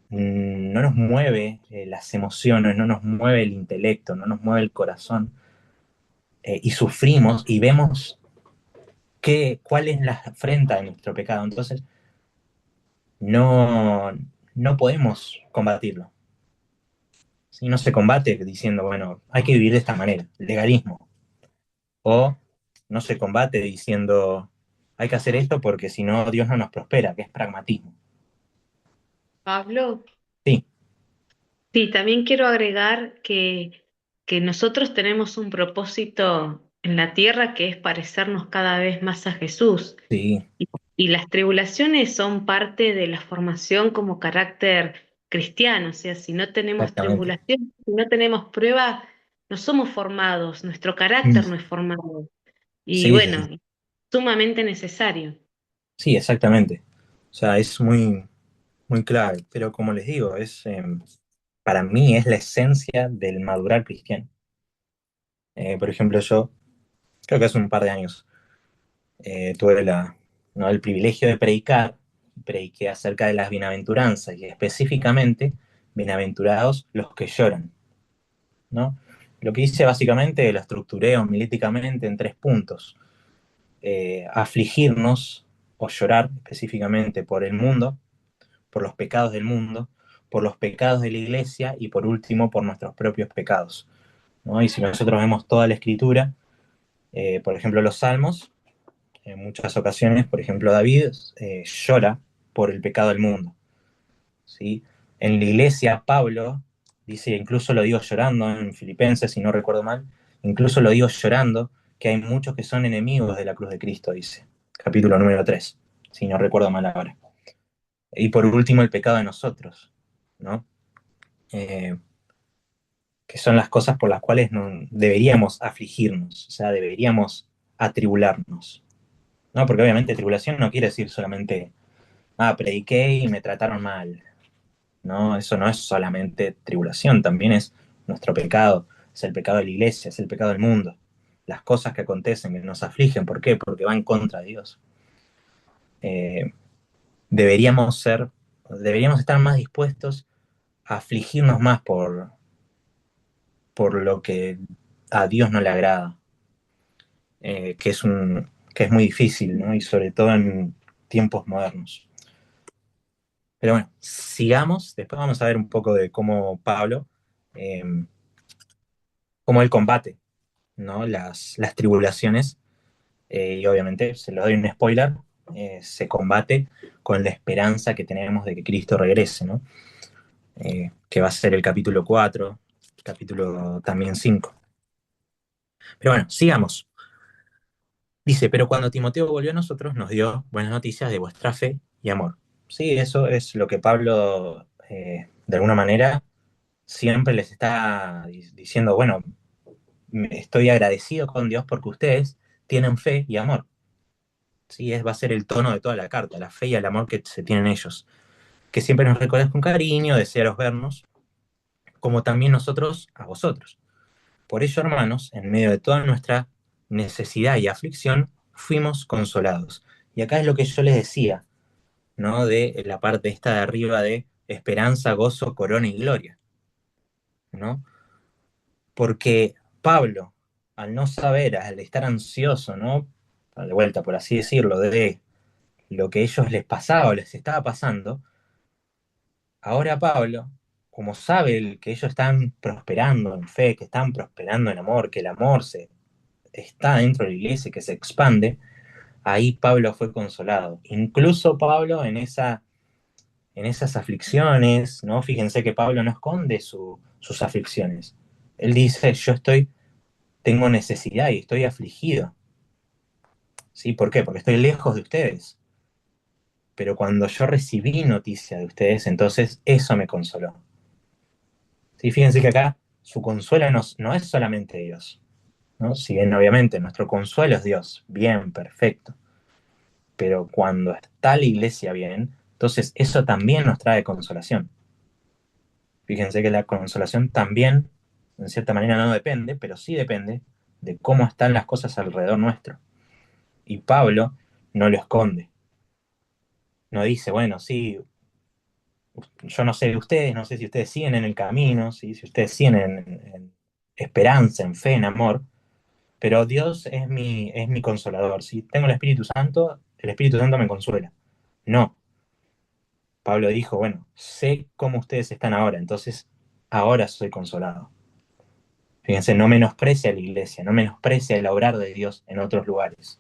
mueve las emociones, no nos mueve el intelecto, no nos mueve el corazón, y sufrimos y vemos cuál es la afrenta de nuestro pecado, entonces no, no podemos combatirlo. ¿Sí? No se combate diciendo, bueno, hay que vivir de esta manera, legalismo. o no se combate diciendo hay que hacer esto porque si no Dios no nos prospera, que es pragmatismo. Pablo, Sí, sí, también quiero agregar que nosotros tenemos un propósito en la tierra que es parecernos cada vez más a Jesús. sí, Y las tribulaciones son parte de la formación como carácter cristiano, o sea, si no tenemos exactamente. tribulación, si no tenemos prueba, no somos formados, nuestro Mm. carácter no es formado. Y Sí, sí, bueno, sí, sumamente necesario. sí, exactamente. O sea, es muy, muy clave, pero como les digo, para mí es la esencia del madurar cristiano. Por ejemplo, yo creo que hace un par de años tuve ¿no? el privilegio de predicar, prediqué acerca de las bienaventuranzas y específicamente, bienaventurados los que lloran, ¿no? Lo que hice básicamente lo estructuré homilíticamente en 3 puntos. Afligirnos o llorar específicamente por el mundo, por los pecados del mundo, por los pecados de la iglesia y por último por nuestros propios pecados, ¿no? Y si nosotros vemos toda la escritura, por ejemplo los salmos, en muchas ocasiones, por ejemplo David llora por el pecado del mundo, ¿sí? En la iglesia Pablo dice, incluso lo digo llorando en Filipenses, si no recuerdo mal, incluso lo digo llorando, que hay muchos que son enemigos de la cruz de Cristo, dice, capítulo número 3 si no recuerdo mal ahora. Y por último, el pecado de nosotros, ¿no? Eh, que son las cosas por las cuales no, deberíamos afligirnos, o sea, deberíamos atribularnos, ¿no? Porque obviamente tribulación no quiere decir solamente, prediqué y me trataron mal, ¿no? Eso no es solamente tribulación, también es nuestro pecado, es el pecado de la iglesia, es el pecado del mundo, las cosas que acontecen, que nos afligen, ¿por qué? Porque van contra Dios. Eh, deberíamos deberíamos estar más dispuestos a afligirnos más por lo que a Dios no le agrada, que es muy difícil, ¿no? Y sobre todo en tiempos modernos. Pero bueno, sigamos, después vamos a ver un poco de cómo Pablo, eh, cómo él combate, ¿no? Las tribulaciones, y obviamente, se lo doy un spoiler, se combate con la esperanza que tenemos de que Cristo regrese, ¿no? Que va a ser el capítulo 4, capítulo también 5. Pero bueno, sigamos. Dice, pero cuando Timoteo volvió a nosotros, nos dio buenas noticias de vuestra fe y amor. Sí, eso es lo que Pablo, de alguna manera, siempre les está diciendo, bueno, estoy agradecido con Dios porque ustedes tienen fe y amor. Sí, va a ser el tono de toda la carta, la fe y el amor que se tienen ellos. Que siempre nos recuerdas con cariño, desearos vernos, como también nosotros a vosotros. Por ello, hermanos, en medio de toda nuestra necesidad y aflicción, fuimos consolados. Y acá es lo que yo les decía, ¿no? De la parte esta de arriba de esperanza, gozo, corona y gloria, ¿no? Porque Pablo, al no saber, al estar ansioso, ¿no? De vuelta, por así decirlo, de lo que a ellos les pasaba o les estaba pasando, ahora Pablo, como sabe que ellos están prosperando en fe, que están prosperando en amor, que el amor está dentro de la iglesia y que se expande, ahí Pablo fue consolado. Incluso Pablo en esas aflicciones, ¿no? Fíjense que Pablo no esconde sus aflicciones. Él dice, tengo necesidad y estoy afligido. ¿Sí? ¿Por qué? Porque estoy lejos de ustedes. Pero cuando yo recibí noticia de ustedes, entonces eso me consoló. ¿Sí? Fíjense que acá su consuelo no es solamente Dios, ¿no? Si bien obviamente nuestro consuelo es Dios, bien, perfecto. Pero cuando está la iglesia bien, entonces eso también nos trae consolación. Fíjense que la consolación también, en cierta manera, no depende, pero sí depende de cómo están las cosas alrededor nuestro. Y Pablo no lo esconde. No dice, bueno, sí, yo no sé de ustedes, no sé si ustedes siguen en el camino, ¿sí? Si ustedes siguen en esperanza, en fe, en amor, pero Dios es mi consolador. Si tengo el Espíritu Santo me consuela. No, Pablo dijo, bueno, sé cómo ustedes están ahora, entonces ahora soy consolado. Fíjense, no menosprecia a la iglesia, no menosprecia el obrar de Dios en otros lugares.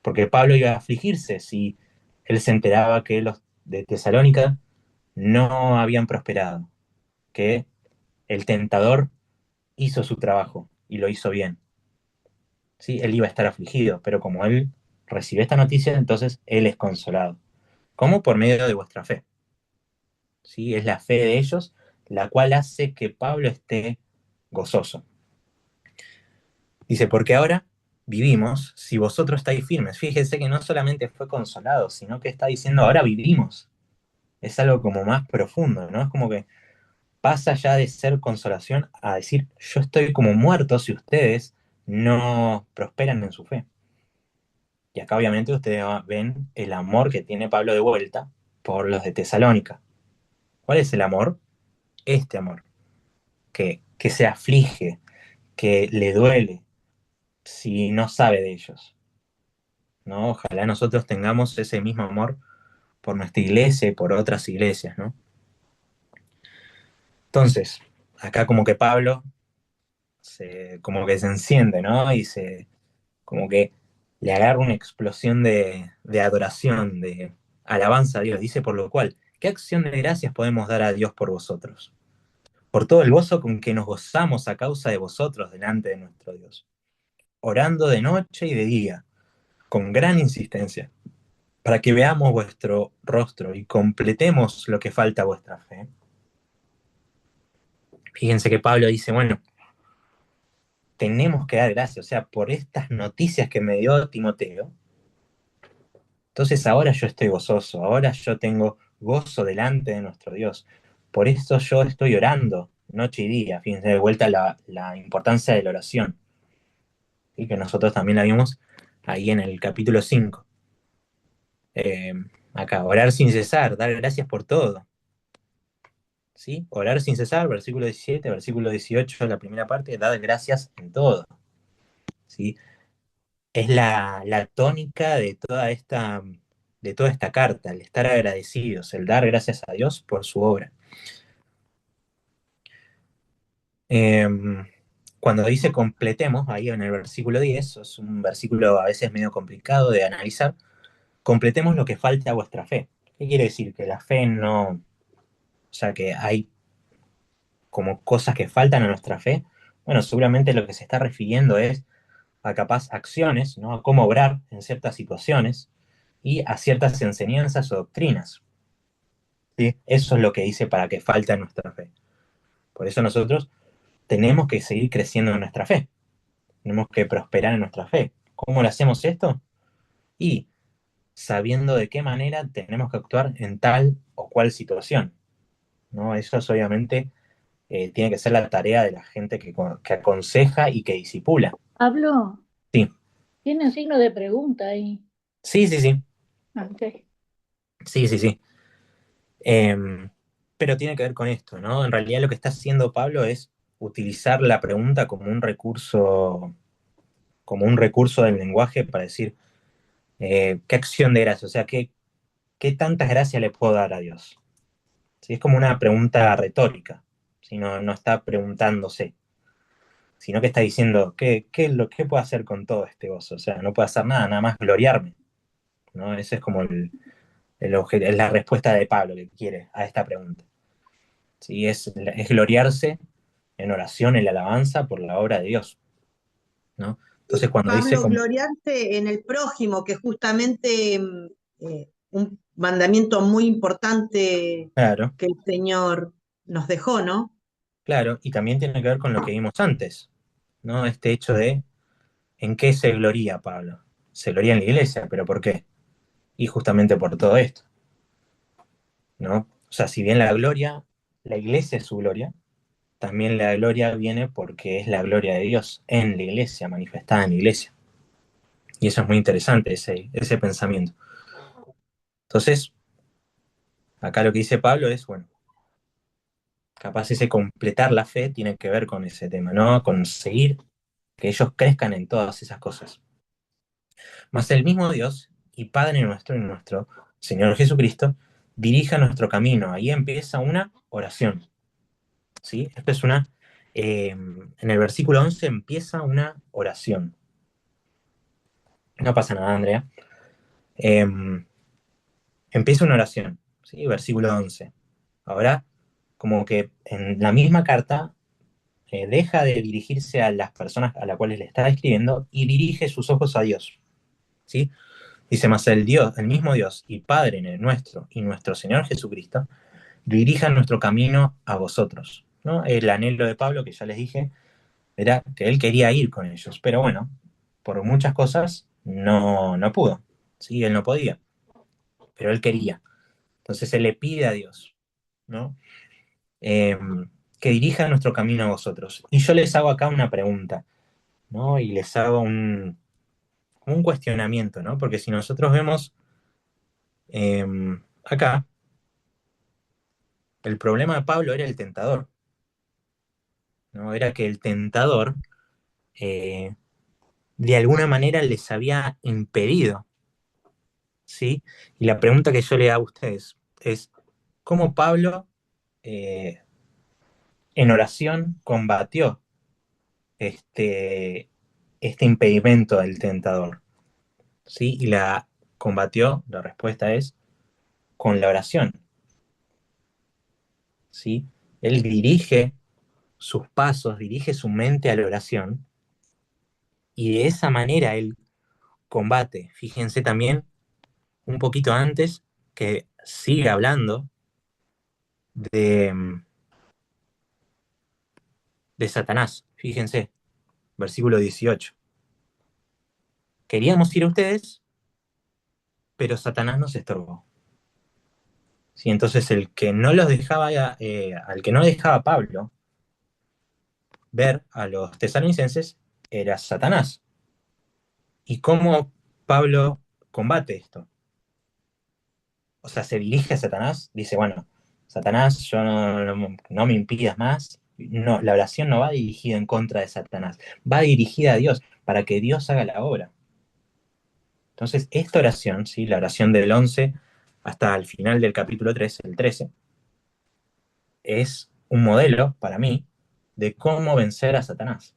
Porque Pablo iba a afligirse si él se enteraba que los de Tesalónica no habían prosperado, que el tentador hizo su trabajo y lo hizo bien. ¿Sí? Él iba a estar afligido, pero como él recibe esta noticia, entonces él es consolado. ¿Cómo? Por medio de vuestra fe. ¿Sí? Es la fe de ellos la cual hace que Pablo esté gozoso. Dice, porque ahora vivimos si vosotros estáis firmes. Fíjense que no solamente fue consolado, sino que está diciendo, ahora vivimos. Es algo como más profundo, ¿no? Es como que pasa ya de ser consolación a decir, yo estoy como muerto si ustedes no prosperan en su fe. Y acá obviamente ustedes ven el amor que tiene Pablo de vuelta por los de Tesalónica. ¿Cuál es el amor? Este amor, que se aflige, que le duele si no sabe de ellos, ¿no? Ojalá nosotros tengamos ese mismo amor por nuestra iglesia y por otras iglesias, ¿no? Entonces, acá como que Pablo como que se enciende, ¿no? Como que le agarra una explosión de adoración, de alabanza a Dios. Dice, por lo cual, ¿qué acción de gracias podemos dar a Dios por vosotros? Por todo el gozo con que nos gozamos a causa de vosotros delante de nuestro Dios, orando de noche y de día, con gran insistencia, para que veamos vuestro rostro y completemos lo que falta a vuestra fe. Fíjense que Pablo dice, bueno, tenemos que dar gracias, o sea, por estas noticias que me dio Timoteo. Entonces ahora yo estoy gozoso, ahora yo tengo gozo delante de nuestro Dios. Por eso yo estoy orando noche y día. Fíjense de vuelta la importancia de la oración, y que nosotros también la vimos ahí en el capítulo 5. Eh, Acá, orar sin cesar, dar gracias por todo. ¿Sí? Orar sin cesar, versículo 17, versículo 18, la primera parte, dar gracias en todo. ¿Sí? Es la tónica de toda esta carta, el estar agradecidos, el dar gracias a Dios por su obra. Cuando dice completemos, ahí en el versículo 10, es un versículo a veces medio complicado de analizar, completemos lo que falta a vuestra fe. ¿Qué quiere decir? Que la fe no, o sea, que hay como cosas que faltan a nuestra fe. Bueno, seguramente lo que se está refiriendo es a capaz acciones, ¿no? A cómo obrar en ciertas situaciones y a ciertas enseñanzas o doctrinas. ¿Sí? Eso es lo que dice para que falte en nuestra fe. Por eso nosotros tenemos que seguir creciendo en nuestra fe. Tenemos que prosperar en nuestra fe. ¿Cómo lo hacemos esto? Y sabiendo de qué manera tenemos que actuar en tal o cual situación, ¿no? Eso es obviamente tiene que ser la tarea de la gente que aconseja y que disipula. Pablo, Sí, tiene un signo de pregunta ahí. sí, sí, sí, Ah, ok. sí, sí, sí. Pero tiene que ver con esto, ¿no? En realidad lo que está haciendo Pablo es utilizar la pregunta como un recurso del lenguaje para decir, ¿qué acción de gracia? O sea, ¿qué tantas gracias le puedo dar a Dios? ¿Sí? Es como una pregunta retórica, ¿sí? No está preguntándose, sino que está diciendo, ¿qué puedo hacer con todo este gozo? O sea, no puedo hacer nada, nada más gloriarme, ¿no? Ese es como es la respuesta de Pablo que quiere a esta pregunta. ¿Sí? Es gloriarse en oración, en la alabanza por la obra de Dios, ¿no? Entonces cuando dice, Pablo, gloriarse en el prójimo, que justamente un mandamiento muy importante claro, que el Señor nos dejó, ¿no? claro, y también tiene que ver con lo que vimos antes, ¿no? Este hecho de, ¿en qué se gloría Pablo? Se gloría en la iglesia, ¿pero por qué? Y justamente por todo esto, ¿no? O sea, si bien la iglesia es su gloria, también la gloria viene porque es la gloria de Dios en la iglesia, manifestada en la iglesia. Y eso es muy interesante, ese pensamiento. Entonces, acá lo que dice Pablo es, bueno, capaz ese completar la fe tiene que ver con ese tema, ¿no? Conseguir que ellos crezcan en todas esas cosas. Mas el mismo Dios y Padre nuestro y nuestro Señor Jesucristo dirija nuestro camino. Ahí empieza una oración, ¿sí? Esto es una En el versículo 11 empieza una oración. No pasa nada, Andrea. Empieza una oración, ¿sí? Versículo 11. Ahora, como que en la misma carta, deja de dirigirse a las personas a las cuales le está escribiendo y dirige sus ojos a Dios, ¿sí? Dice, más el Dios, el mismo Dios y Padre nuestro y nuestro Señor Jesucristo, dirija nuestro camino a vosotros, ¿no? El anhelo de Pablo, que ya les dije, era que él quería ir con ellos, pero bueno, por muchas cosas no pudo, ¿sí? Él no podía, pero él quería. Entonces él le pide a Dios, ¿no? Eh, que dirija nuestro camino a vosotros. Y yo les hago acá una pregunta, ¿no? Y les hago un cuestionamiento, ¿no? Porque si nosotros vemos eh, acá, el problema de Pablo era el tentador, ¿no? Era que el tentador eh, de alguna manera les había impedido, ¿sí? Y la pregunta que yo le hago a ustedes es, ¿cómo Pablo eh, en oración combatió este impedimento del tentador? ¿Sí? Y la combatió, la respuesta es, con la oración, ¿sí? Él dirige sus pasos, dirige su mente a la oración, y de esa manera él combate. Fíjense también un poquito antes que sigue hablando de, de Satanás. Fíjense, versículo 18. Queríamos ir a ustedes, pero Satanás nos estorbó. Sí, entonces el que no los dejaba, al que no dejaba Pablo ver a los tesalonicenses era Satanás. ¿Y cómo Pablo combate esto? O sea, se dirige a Satanás, dice, bueno, Satanás, yo no me impidas más. No, la oración no va dirigida en contra de Satanás, va dirigida a Dios, para que Dios haga la obra. Entonces, esta oración, ¿sí? La oración del 11 hasta el final del capítulo 13, el 13, es un modelo para mí de cómo vencer a Satanás,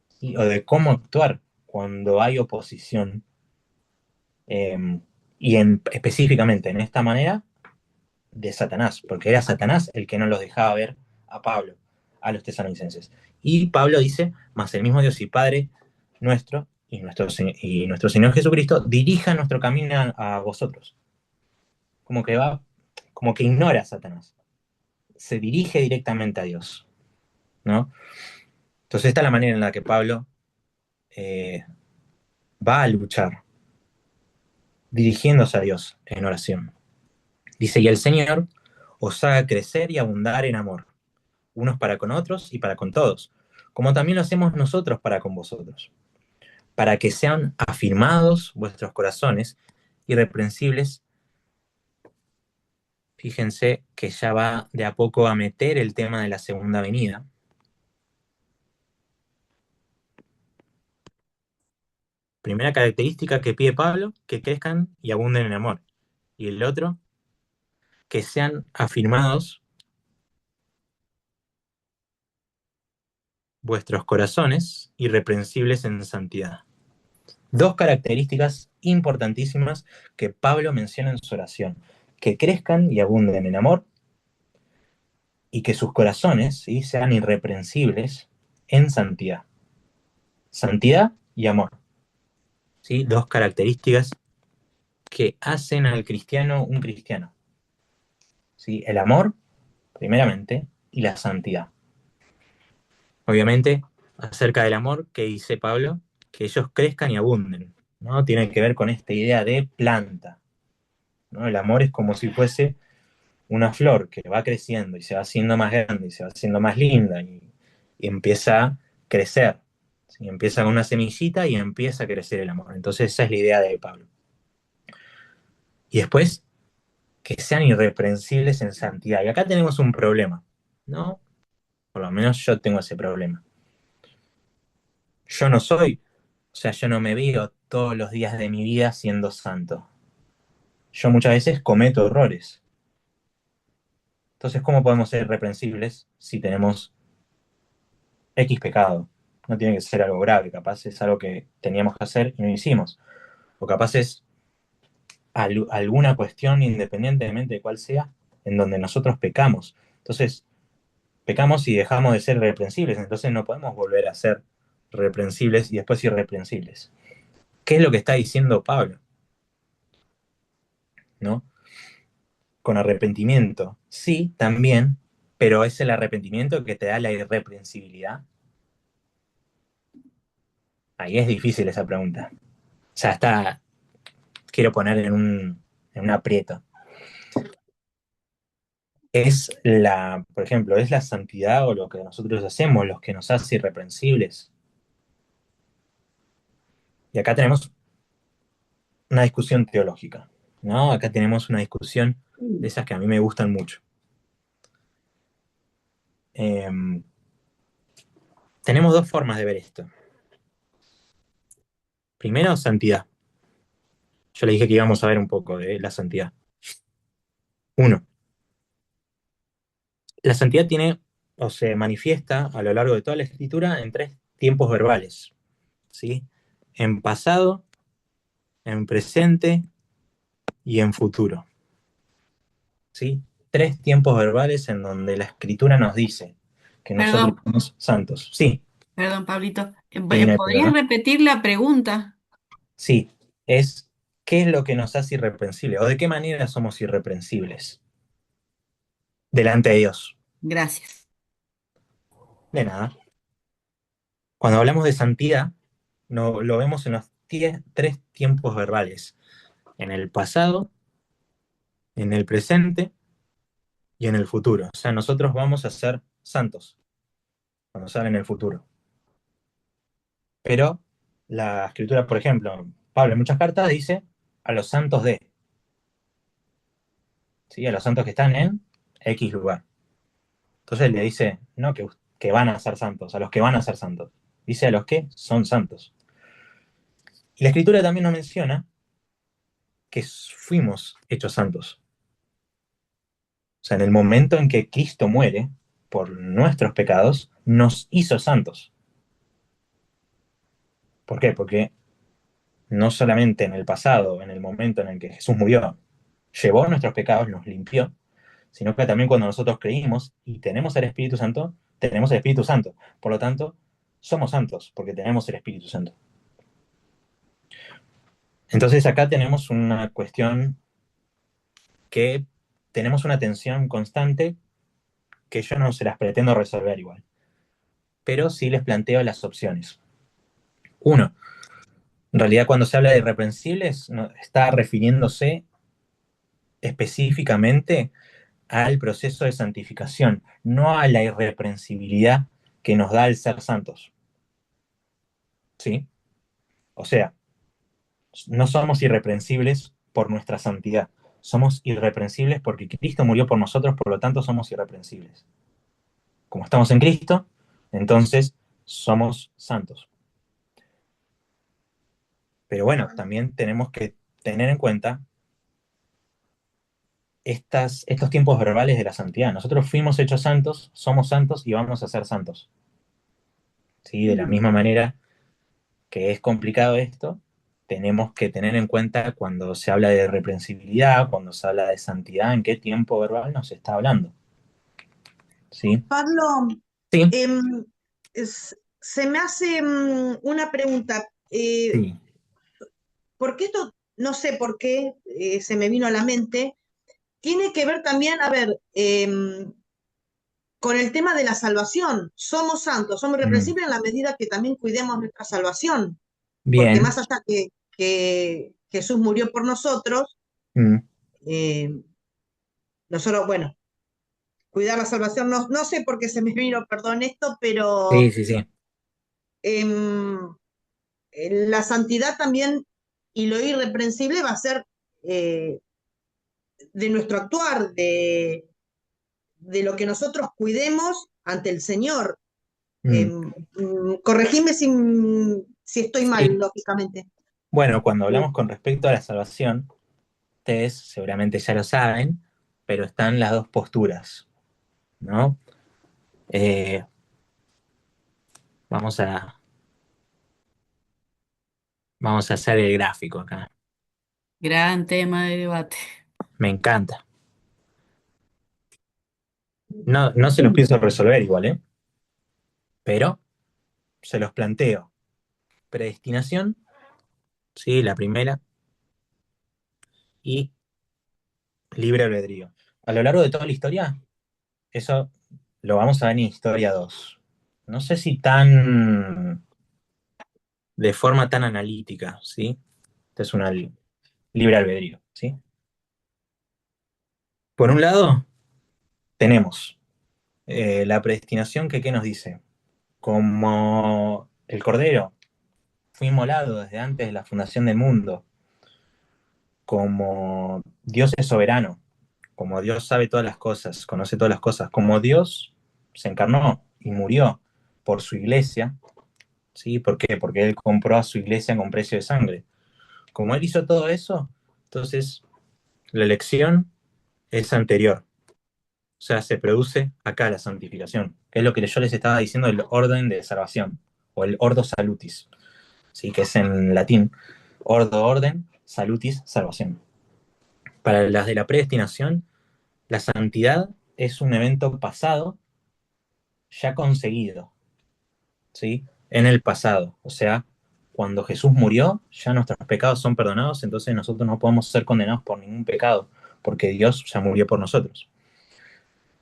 ¿sí? O de cómo actuar cuando hay oposición, y específicamente en esta manera de Satanás, porque era Satanás el que no los dejaba ver a Pablo, a los tesalonicenses. Y Pablo dice, más el mismo Dios y Padre nuestro y nuestro Señor Jesucristo dirija nuestro camino a vosotros. Como que como que ignora a Satanás, se dirige directamente a Dios, ¿no? Entonces esta es la manera en la que Pablo eh, va a luchar, dirigiéndose a Dios en oración. Dice, y el Señor os haga crecer y abundar en amor, unos para con otros y para con todos, como también lo hacemos nosotros para con vosotros, para que sean afirmados vuestros corazones irreprensibles. Fíjense que ya va de a poco a meter el tema de la segunda venida. Primera característica que pide Pablo, que crezcan y abunden en amor. Y el otro, que sean afirmados vuestros corazones irreprensibles en santidad. Dos características importantísimas que Pablo menciona en su oración: que crezcan y abunden en amor, y que sus corazones, ¿sí?, sean irreprensibles en santidad. Santidad y amor, ¿sí? Dos características que hacen al cristiano un cristiano, ¿sí? El amor, primeramente, y la santidad. Obviamente, acerca del amor, que dice Pablo, que ellos crezcan y abunden, ¿no? Tiene que ver con esta idea de planta, ¿no? El amor es como si fuese una flor que va creciendo y se va haciendo más grande y se va haciendo más linda y empieza a crecer, ¿sí? Empieza con una semillita y empieza a crecer el amor. Entonces esa es la idea de Pablo. Y después, que sean irreprensibles en santidad. Y acá tenemos un problema, ¿no? Por lo menos yo tengo ese problema. Yo no soy, o sea, yo no me veo todos los días de mi vida siendo santo. Yo muchas veces cometo errores. Entonces, ¿cómo podemos ser irreprensibles si tenemos X pecado. No tiene que ser algo grave, capaz es algo que teníamos que hacer y no hicimos. O capaz es alguna cuestión, independientemente de cuál sea, en donde nosotros pecamos. Entonces, pecamos y dejamos de ser reprensibles, entonces no podemos volver a ser reprensibles y después irreprensibles. ¿Qué es lo que está diciendo Pablo? ¿No? Con arrepentimiento. Sí, también, pero es el arrepentimiento que te da la irreprensibilidad. Ahí es difícil esa pregunta. O sea, quiero poner en un aprieto. Por ejemplo, es la santidad o lo que nosotros hacemos los que nos hace irreprensibles. Y acá tenemos una discusión teológica, ¿no? Acá tenemos una discusión de esas que a mí me gustan mucho. Tenemos dos formas de ver esto. Primero, santidad. Yo le dije que íbamos a ver un poco de la santidad. Uno, la santidad tiene o se manifiesta a lo largo de toda la escritura en tres tiempos verbales, ¿sí? En pasado, en presente y en futuro, ¿sí? Tres tiempos verbales en donde la escritura nos dice que nosotros Perdón, somos santos. Sí, perdón, Pablito. sí, no hay ¿Podrías problema. repetir la pregunta? Sí, es ¿qué es lo que nos hace irreprensibles? ¿O de qué manera somos irreprensibles delante de Dios? Gracias. De nada. Cuando hablamos de santidad, no, lo vemos en los tres tiempos verbales. En el pasado, en el presente y en el futuro. O sea, nosotros vamos a ser santos cuando sale en el futuro. Pero la escritura, por ejemplo, Pablo en muchas cartas dice a los santos de, ¿sí? A los santos que están en X lugar. Entonces le dice, no que van a ser santos, a los que van a ser santos. Dice a los que son santos. Y la escritura también nos menciona que fuimos hechos santos. O sea, en el momento en que Cristo muere por nuestros pecados, nos hizo santos. ¿Por qué? Porque no solamente en el pasado, en el momento en el que Jesús murió, llevó nuestros pecados, nos limpió, sino que también cuando nosotros creímos y tenemos el Espíritu Santo, tenemos el Espíritu Santo. Por lo tanto, somos santos porque tenemos el Espíritu Santo. Entonces acá tenemos una cuestión que tenemos una tensión constante que yo no se las pretendo resolver igual, pero sí les planteo las opciones. Uno, en realidad cuando se habla de irreprensibles, no, está refiriéndose específicamente al proceso de santificación, no a la irreprensibilidad que nos da el ser santos. ¿Sí? O sea, no somos irreprensibles por nuestra santidad, somos irreprensibles porque Cristo murió por nosotros, por lo tanto somos irreprensibles. Como estamos en Cristo, entonces somos santos. Pero bueno, también tenemos que tener en cuenta estos tiempos verbales de la santidad. Nosotros fuimos hechos santos, somos santos y vamos a ser santos. ¿Sí? De la misma manera que es complicado esto, tenemos que tener en cuenta cuando se habla de reprensibilidad, cuando se habla de santidad, en qué tiempo verbal nos está hablando. ¿Sí? Pablo, Sí. se me hace una pregunta, Sí. porque esto, no sé por qué, se me vino a la mente, tiene que ver también, a ver, con el tema de la salvación. Somos santos, somos reprensibles en la medida que también cuidemos nuestra salvación, porque Bien. más allá que Jesús murió por nosotros, eh, nosotros, bueno, cuidar la salvación, no sé por qué se me vino, perdón esto, pero Sí. em, la santidad también y lo irreprensible va a ser de nuestro actuar, de lo que nosotros cuidemos ante el Señor. Corregime si estoy mal, Sí. lógicamente. Bueno, cuando hablamos con respecto a la salvación, ustedes seguramente ya lo saben, pero están las dos posturas, ¿no? Vamos a hacer el gráfico acá. Gran tema de debate. Me encanta. No se los pienso resolver igual, ¿eh? Pero se los planteo. Predestinación, sí, la primera, y libre albedrío. A lo largo de toda la historia, eso lo vamos a ver en Historia 2. No sé si de forma tan analítica, ¿sí? Esta es una libre albedrío, ¿sí? Por un lado, tenemos la predestinación que, ¿qué nos dice? Como el Cordero fue inmolado desde antes de la fundación del mundo, como Dios es soberano, como Dios sabe todas las cosas, conoce todas las cosas, como Dios se encarnó y murió por su iglesia, ¿sí? ¿Por qué? Porque Él compró a su iglesia con precio de sangre. Como Él hizo todo eso, entonces la elección es anterior. O sea, se produce acá la santificación, que es lo que yo les estaba diciendo del orden de salvación, o el ordo salutis, ¿sí? Que es en latín, ordo, orden, salutis, salvación. Para las de la predestinación, la santidad es un evento pasado ya conseguido, ¿sí? En el pasado. O sea, cuando Jesús murió, ya nuestros pecados son perdonados, entonces nosotros no podemos ser condenados por ningún pecado, porque Dios ya murió por nosotros.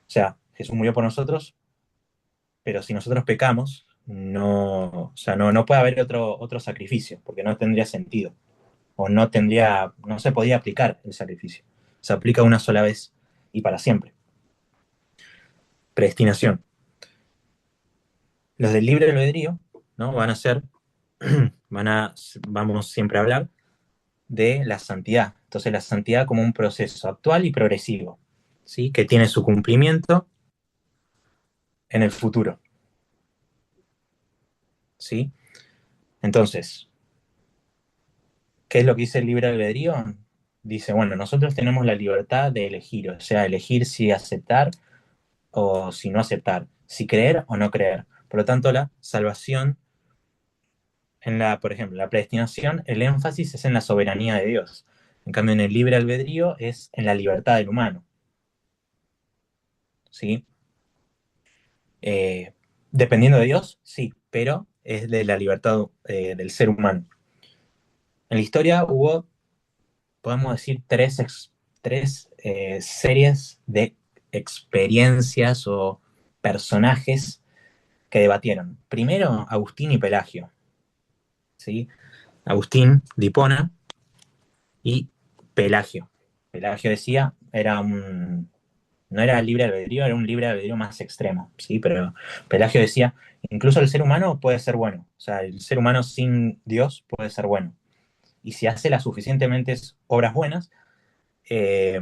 O sea, Jesús murió por nosotros, pero si nosotros pecamos, no, o sea, no puede haber otro sacrificio, porque no tendría sentido, o no se podía aplicar el sacrificio. Se aplica una sola vez y para siempre. Predestinación. Los del libre albedrío, ¿no? Vamos siempre a hablar de la santidad. Entonces, la santidad como un proceso actual y progresivo, ¿sí? Que tiene su cumplimiento en el futuro, ¿sí? Entonces, ¿qué es lo que dice el libre albedrío? Dice, bueno, nosotros tenemos la libertad de elegir, o sea, elegir si aceptar o si no aceptar, si creer o no creer. Por lo tanto, la salvación, por ejemplo, la predestinación, el énfasis es en la soberanía de Dios. En cambio, en el libre albedrío es en la libertad del humano, ¿sí? Dependiendo de Dios, sí, pero es de la libertad del ser humano. En la historia hubo, podemos decir, tres series de experiencias o personajes que debatieron. Primero, Agustín y Pelagio, ¿sí? Agustín de Hipona y Pelagio. Pelagio decía, no era libre albedrío, era un libre albedrío más extremo, ¿sí? Pero Pelagio decía, incluso el ser humano puede ser bueno, o sea, el ser humano sin Dios puede ser bueno. Y si hace las suficientemente obras buenas, eh,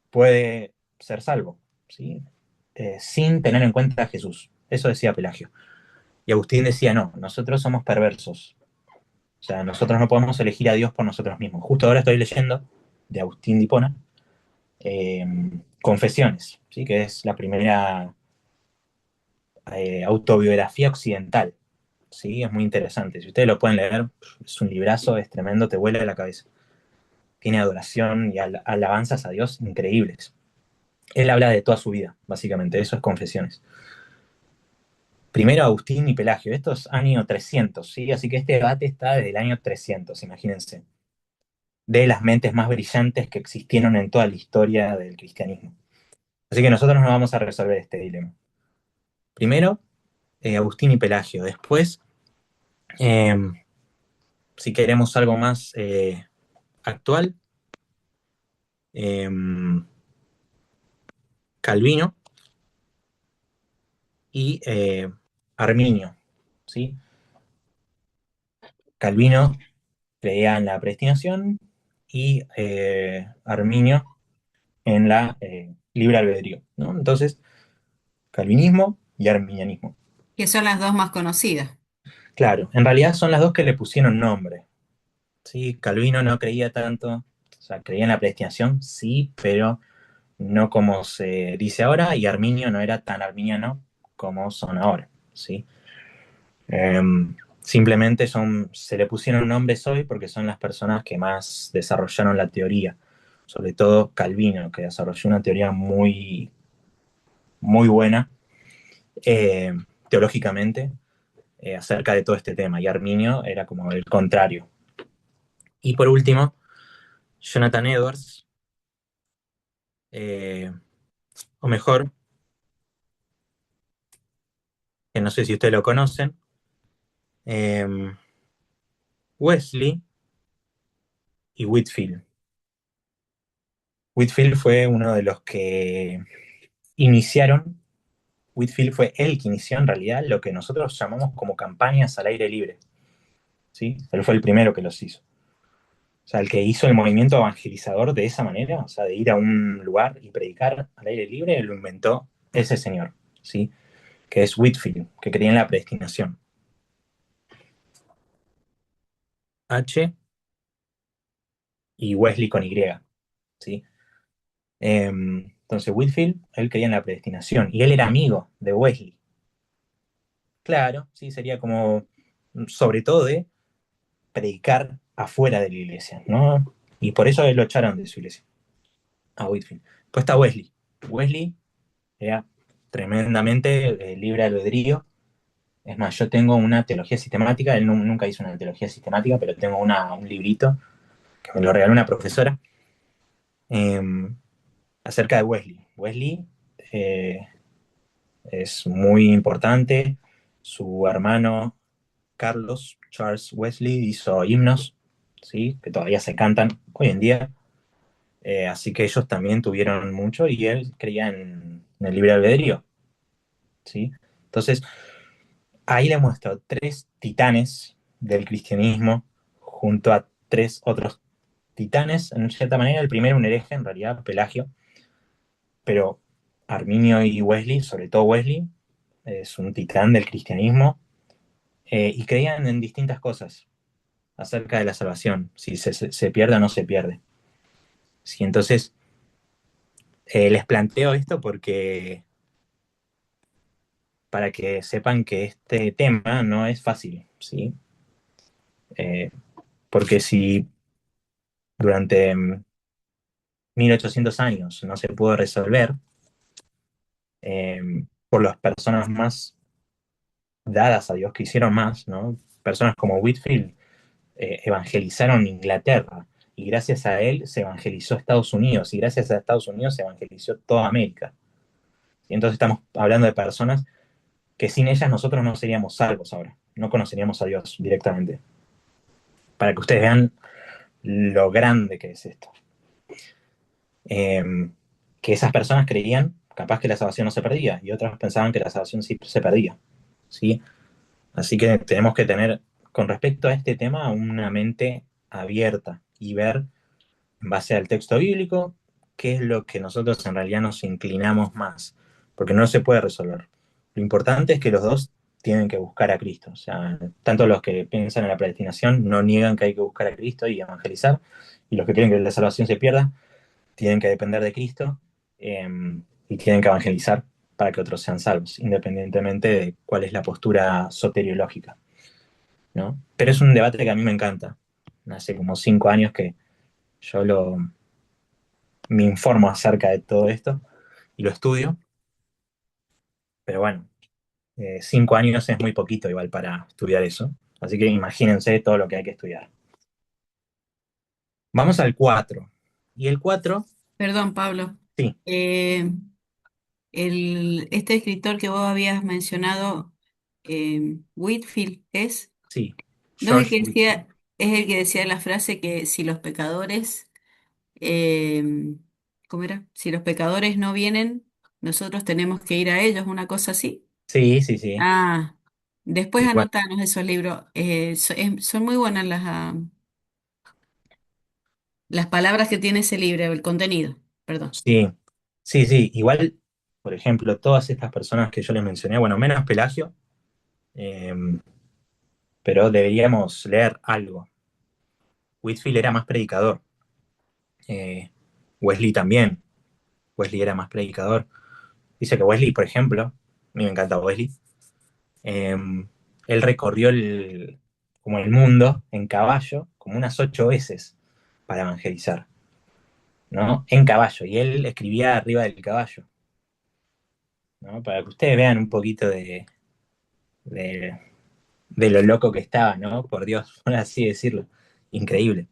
puede ser salvo, ¿sí? Sin tener en cuenta a Jesús. Eso decía Pelagio. Y Agustín decía, no, nosotros somos perversos. O sea, nosotros no podemos elegir a Dios por nosotros mismos. Justo ahora estoy leyendo de Agustín de Hipona, eh, Confesiones, ¿sí? Que es la primera autobiografía occidental, ¿sí? Es muy interesante. Si ustedes lo pueden leer, es un librazo, es tremendo, te vuela de la cabeza. Tiene adoración y alabanzas a Dios increíbles. Él habla de toda su vida, básicamente, eso es Confesiones. Primero Agustín y Pelagio, esto es año 300, ¿sí? Así que este debate está desde el año 300, imagínense, de las mentes más brillantes que existieron en toda la historia del cristianismo. Así que nosotros no vamos a resolver este dilema. Primero, Agustín y Pelagio. Después, eh, si queremos algo más actual, eh, Calvino y Arminio, ¿sí? Calvino creía en la predestinación y Arminio en la libre albedrío, ¿no? Entonces, calvinismo y arminianismo. Que son las dos más conocidas. Claro, en realidad son las dos que le pusieron nombre, ¿sí? Calvino no creía tanto, o sea, creía en la predestinación, sí, pero no como se dice ahora, y Arminio no era tan arminiano como son ahora, ¿sí? Simplemente se le pusieron nombres hoy porque son las personas que más desarrollaron la teoría, sobre todo Calvino, que desarrolló una teoría muy, muy buena teológicamente acerca de todo este tema, y Arminio era como el contrario. Y por último, Jonathan Edwards, o mejor, que no sé si ustedes lo conocen, Wesley y Whitfield. Whitfield fue uno de los que iniciaron, Whitfield fue el que inició en realidad lo que nosotros llamamos como campañas al aire libre. ¿Sí? Él fue el primero que los hizo. O sea, el que hizo el movimiento evangelizador de esa manera, o sea, de ir a un lugar y predicar al aire libre, lo inventó ese señor, ¿sí? Que es Whitfield, que creía en la predestinación. H y Wesley con Y, ¿sí? Entonces Whitfield, él creía en la predestinación y él era amigo de Wesley. Claro, sí, sería como, sobre todo de predicar afuera de la iglesia, ¿no? Y por eso lo echaron de su iglesia, a Whitfield. Pues está Wesley. Wesley era tremendamente libre albedrío. Es más, yo tengo una teología sistemática, él nunca hizo una teología sistemática, pero tengo un librito que me lo regaló una profesora eh, acerca de Wesley. Wesley es muy importante. Su hermano Carlos Charles Wesley hizo himnos, ¿sí? Que todavía se cantan hoy en día. Así que ellos también tuvieron mucho y él creía en el libre albedrío, ¿sí? Entonces, ahí le muestro tres titanes del cristianismo junto a tres otros titanes, en cierta manera. El primero un hereje, en realidad, Pelagio, pero Arminio y Wesley, sobre todo Wesley, es un titán del cristianismo, y creían en distintas cosas acerca de la salvación, si se pierde o no se pierde. Sí, entonces, les planteo esto porque para que sepan que este tema no es fácil, ¿sí? Eh, porque si durante 1800 años no se pudo resolver por las personas más dadas a Dios que hicieron más, ¿no? Personas como Whitfield evangelizaron Inglaterra y gracias a él se evangelizó Estados Unidos y gracias a Estados Unidos se evangelizó toda América. Y entonces estamos hablando de personas que sin ellas nosotros no seríamos salvos ahora, no conoceríamos a Dios directamente. Para que ustedes vean lo grande que es esto. Que esas personas creían capaz que la salvación no se perdía y otras pensaban que la salvación sí se perdía, ¿sí? Así que tenemos que tener, con respecto a este tema, una mente abierta y ver, en base al texto bíblico, qué es lo que nosotros en realidad nos inclinamos más, porque no se puede resolver. Lo importante es que los dos tienen que buscar a Cristo. O sea, tanto los que piensan en la predestinación no niegan que hay que buscar a Cristo y evangelizar, y los que creen que la salvación se pierda, tienen que depender de Cristo eh, y tienen que evangelizar para que otros sean salvos, independientemente de cuál es la postura soteriológica, ¿no? Pero es un debate que a mí me encanta. Hace como 5 años que yo me informo acerca de todo esto y lo estudio, pero bueno, 5 años es muy poquito igual para estudiar eso, así que imagínense todo lo que hay que estudiar. Vamos al 4. Y el 4, Perdón, Pablo. sí, Eh, este escritor que vos habías mencionado, Whitfield, sí, ¿no es el George que Whitfield. decía, es el que decía la frase que si los pecadores, eh, ¿cómo era? Si los pecadores no vienen, nosotros tenemos que ir a ellos, una cosa así? Sí, sí, sí. Ah, después Igual. anotanos esos libros. Son muy buenas las palabras que tiene ese libro, el contenido, perdón. Sí, sí, sí. Igual, por ejemplo, todas estas personas que yo les mencioné, bueno, menos Pelagio, eh, pero deberíamos leer algo. Whitfield era más predicador. eh, Wesley también. Wesley era más predicador. Dice que Wesley, por ejemplo, a mí me encanta Wesley, eh, él recorrió como el mundo en caballo, como unas 8 veces para evangelizar, ¿no? En caballo, y él escribía arriba del caballo, ¿no? Para que ustedes vean un poquito de, de lo loco que estaba, ¿no? Por Dios, por así decirlo. Increíble.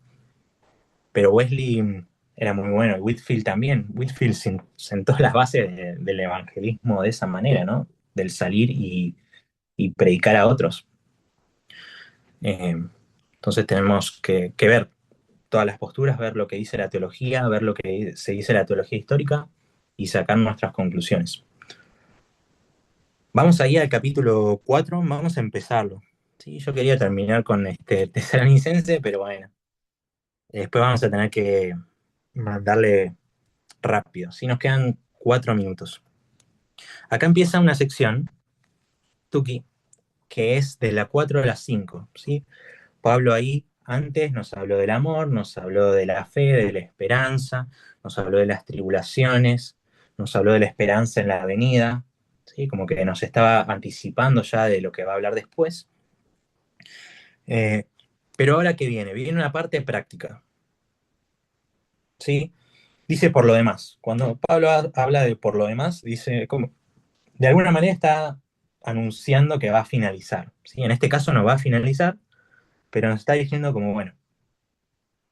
Pero Wesley era muy bueno, y Whitfield también. Whitfield sentó las bases del evangelismo de esa manera, ¿no? Del salir y predicar a otros. Entonces tenemos que ver todas las posturas, ver lo que dice la teología, ver lo que se dice la teología histórica y sacar nuestras conclusiones. Vamos ahí al capítulo 4, vamos a empezarlo. Sí, yo quería terminar con Tesalonicense, pero bueno, después vamos a tener que mandarle rápido. Sí, nos quedan 4 minutos. Acá empieza una sección, Tuki, que es de la 4 a la 5, ¿sí? Pablo ahí antes nos habló del amor, nos habló de la fe, de la esperanza, nos habló de las tribulaciones, nos habló de la esperanza en la venida, ¿sí? Como que nos estaba anticipando ya de lo que va a hablar después. Pero ahora que viene una parte práctica, ¿sí? Dice por lo demás. Cuando Pablo habla de por lo demás, dice como, de alguna manera está anunciando que va a finalizar, ¿sí? En este caso no va a finalizar, pero nos está diciendo como, bueno,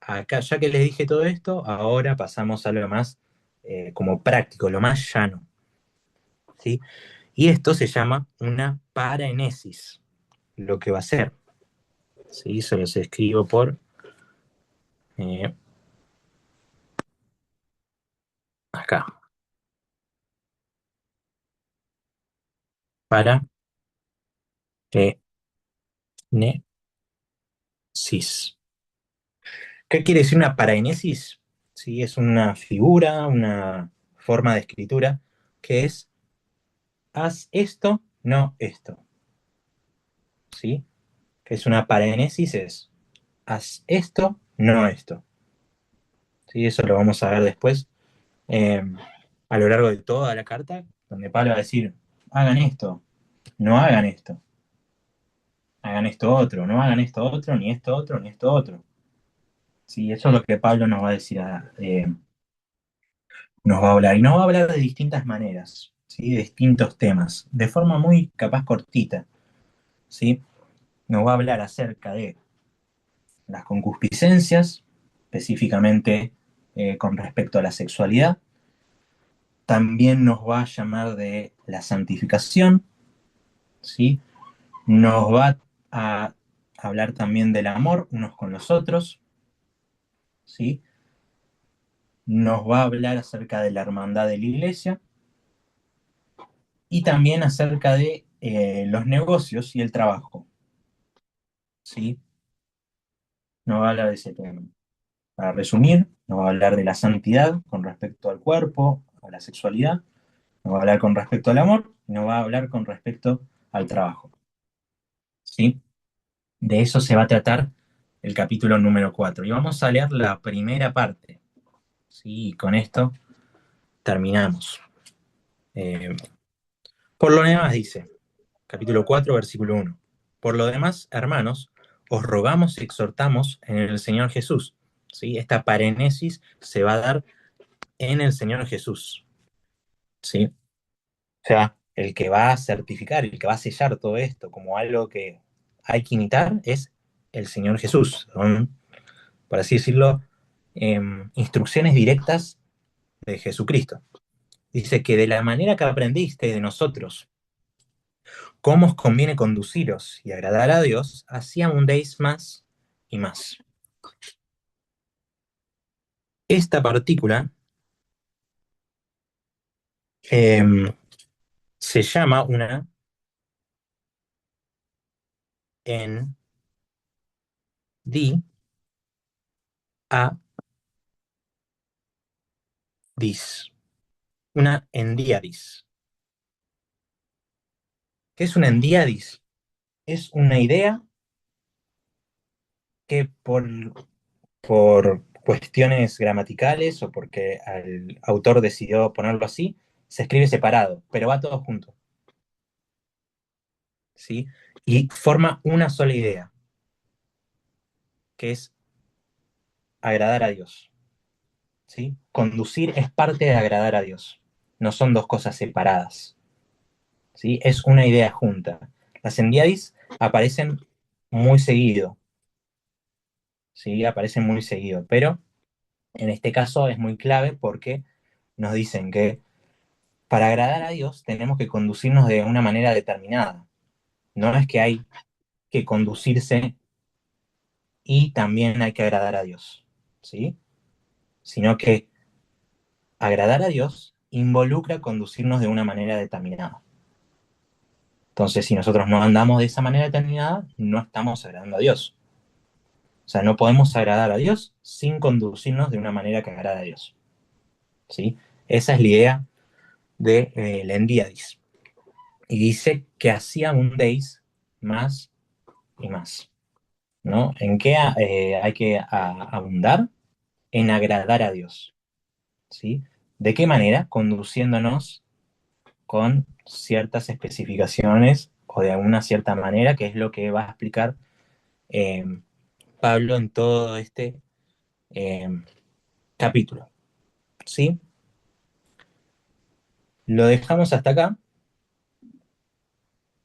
acá ya que les dije todo esto, ahora pasamos a lo más como práctico, lo más llano, ¿sí? Y esto se llama una paraenesis, lo que va a ser, ¿sí? Se los escribo por eh, acá. Paraenesis. ¿Qué quiere decir una paraenesis? Sí, es una figura, una forma de escritura que es haz esto, no esto. ¿Sí? Que es una paraenesis, es haz esto, no esto. ¿Sí? Eso lo vamos a ver después eh, a lo largo de toda la carta, donde Pablo va a decir, hagan esto, no hagan esto, hagan esto otro, no hagan esto otro, ni esto otro, ni esto otro. Sí, eso es lo que Pablo nos va a decir nos va a hablar. Y nos va a hablar de distintas maneras, ¿sí? De distintos temas, de forma muy capaz cortita. ¿Sí? Nos va a hablar acerca de las concupiscencias, específicamente con respecto a la sexualidad. También nos va a llamar de la santificación, ¿sí? Nos va a hablar también del amor unos con los otros, ¿sí? Nos va a hablar acerca de la hermandad de la iglesia y también acerca de los negocios y el trabajo, ¿sí? Nos va a hablar de ese tema. Para resumir, nos va a hablar de la santidad con respecto al cuerpo, a la sexualidad, nos va a hablar con respecto al amor y nos va a hablar con respecto al trabajo, ¿sí? De eso se va a tratar el capítulo número 4. Y vamos a leer la primera parte, ¿sí? Y con esto terminamos. Por lo demás dice, capítulo 4, versículo 1. Por lo demás, hermanos, os rogamos y exhortamos en el Señor Jesús. ¿Sí? Esta parenesis se va a dar en el Señor Jesús. ¿Sí? O sea, el que va a certificar, el que va a sellar todo esto como algo que hay que imitar es el Señor Jesús. Son, por así decirlo, instrucciones directas de Jesucristo. Dice que de la manera que aprendiste de nosotros, cómo os conviene conduciros y agradar a Dios, así abundéis más y más. Esta partícula se llama una en di a dis, una endiadis. ¿Qué es una endiadis? Es una idea que por cuestiones gramaticales o porque el autor decidió ponerlo así, se escribe separado, pero va todo junto. ¿Sí? y forma una sola idea, que es agradar a Dios. ¿Sí? Conducir es parte de agradar a Dios. No son dos cosas separadas. ¿Sí? Es una idea junta. Las endiadis aparecen muy seguido. ¿Sí? Aparecen muy seguido, pero en este caso es muy clave porque nos dicen que para agradar a Dios tenemos que conducirnos de una manera determinada. No es que hay que conducirse y también hay que agradar a Dios, ¿sí? Sino que agradar a Dios involucra conducirnos de una manera determinada. Entonces, si nosotros no andamos de esa manera determinada, no estamos agradando a Dios. O sea, no podemos agradar a Dios sin conducirnos de una manera que agrada a Dios, ¿sí? Esa es la idea de la endiadis. Y dice que hacía un deis más y más, ¿no? ¿En qué hay que abundar? En agradar a Dios, ¿sí? ¿De qué manera? Conduciéndonos con ciertas especificaciones o de alguna cierta manera, que es lo que va a explicar eh, Pablo en todo este eh, capítulo, ¿sí? Lo dejamos hasta acá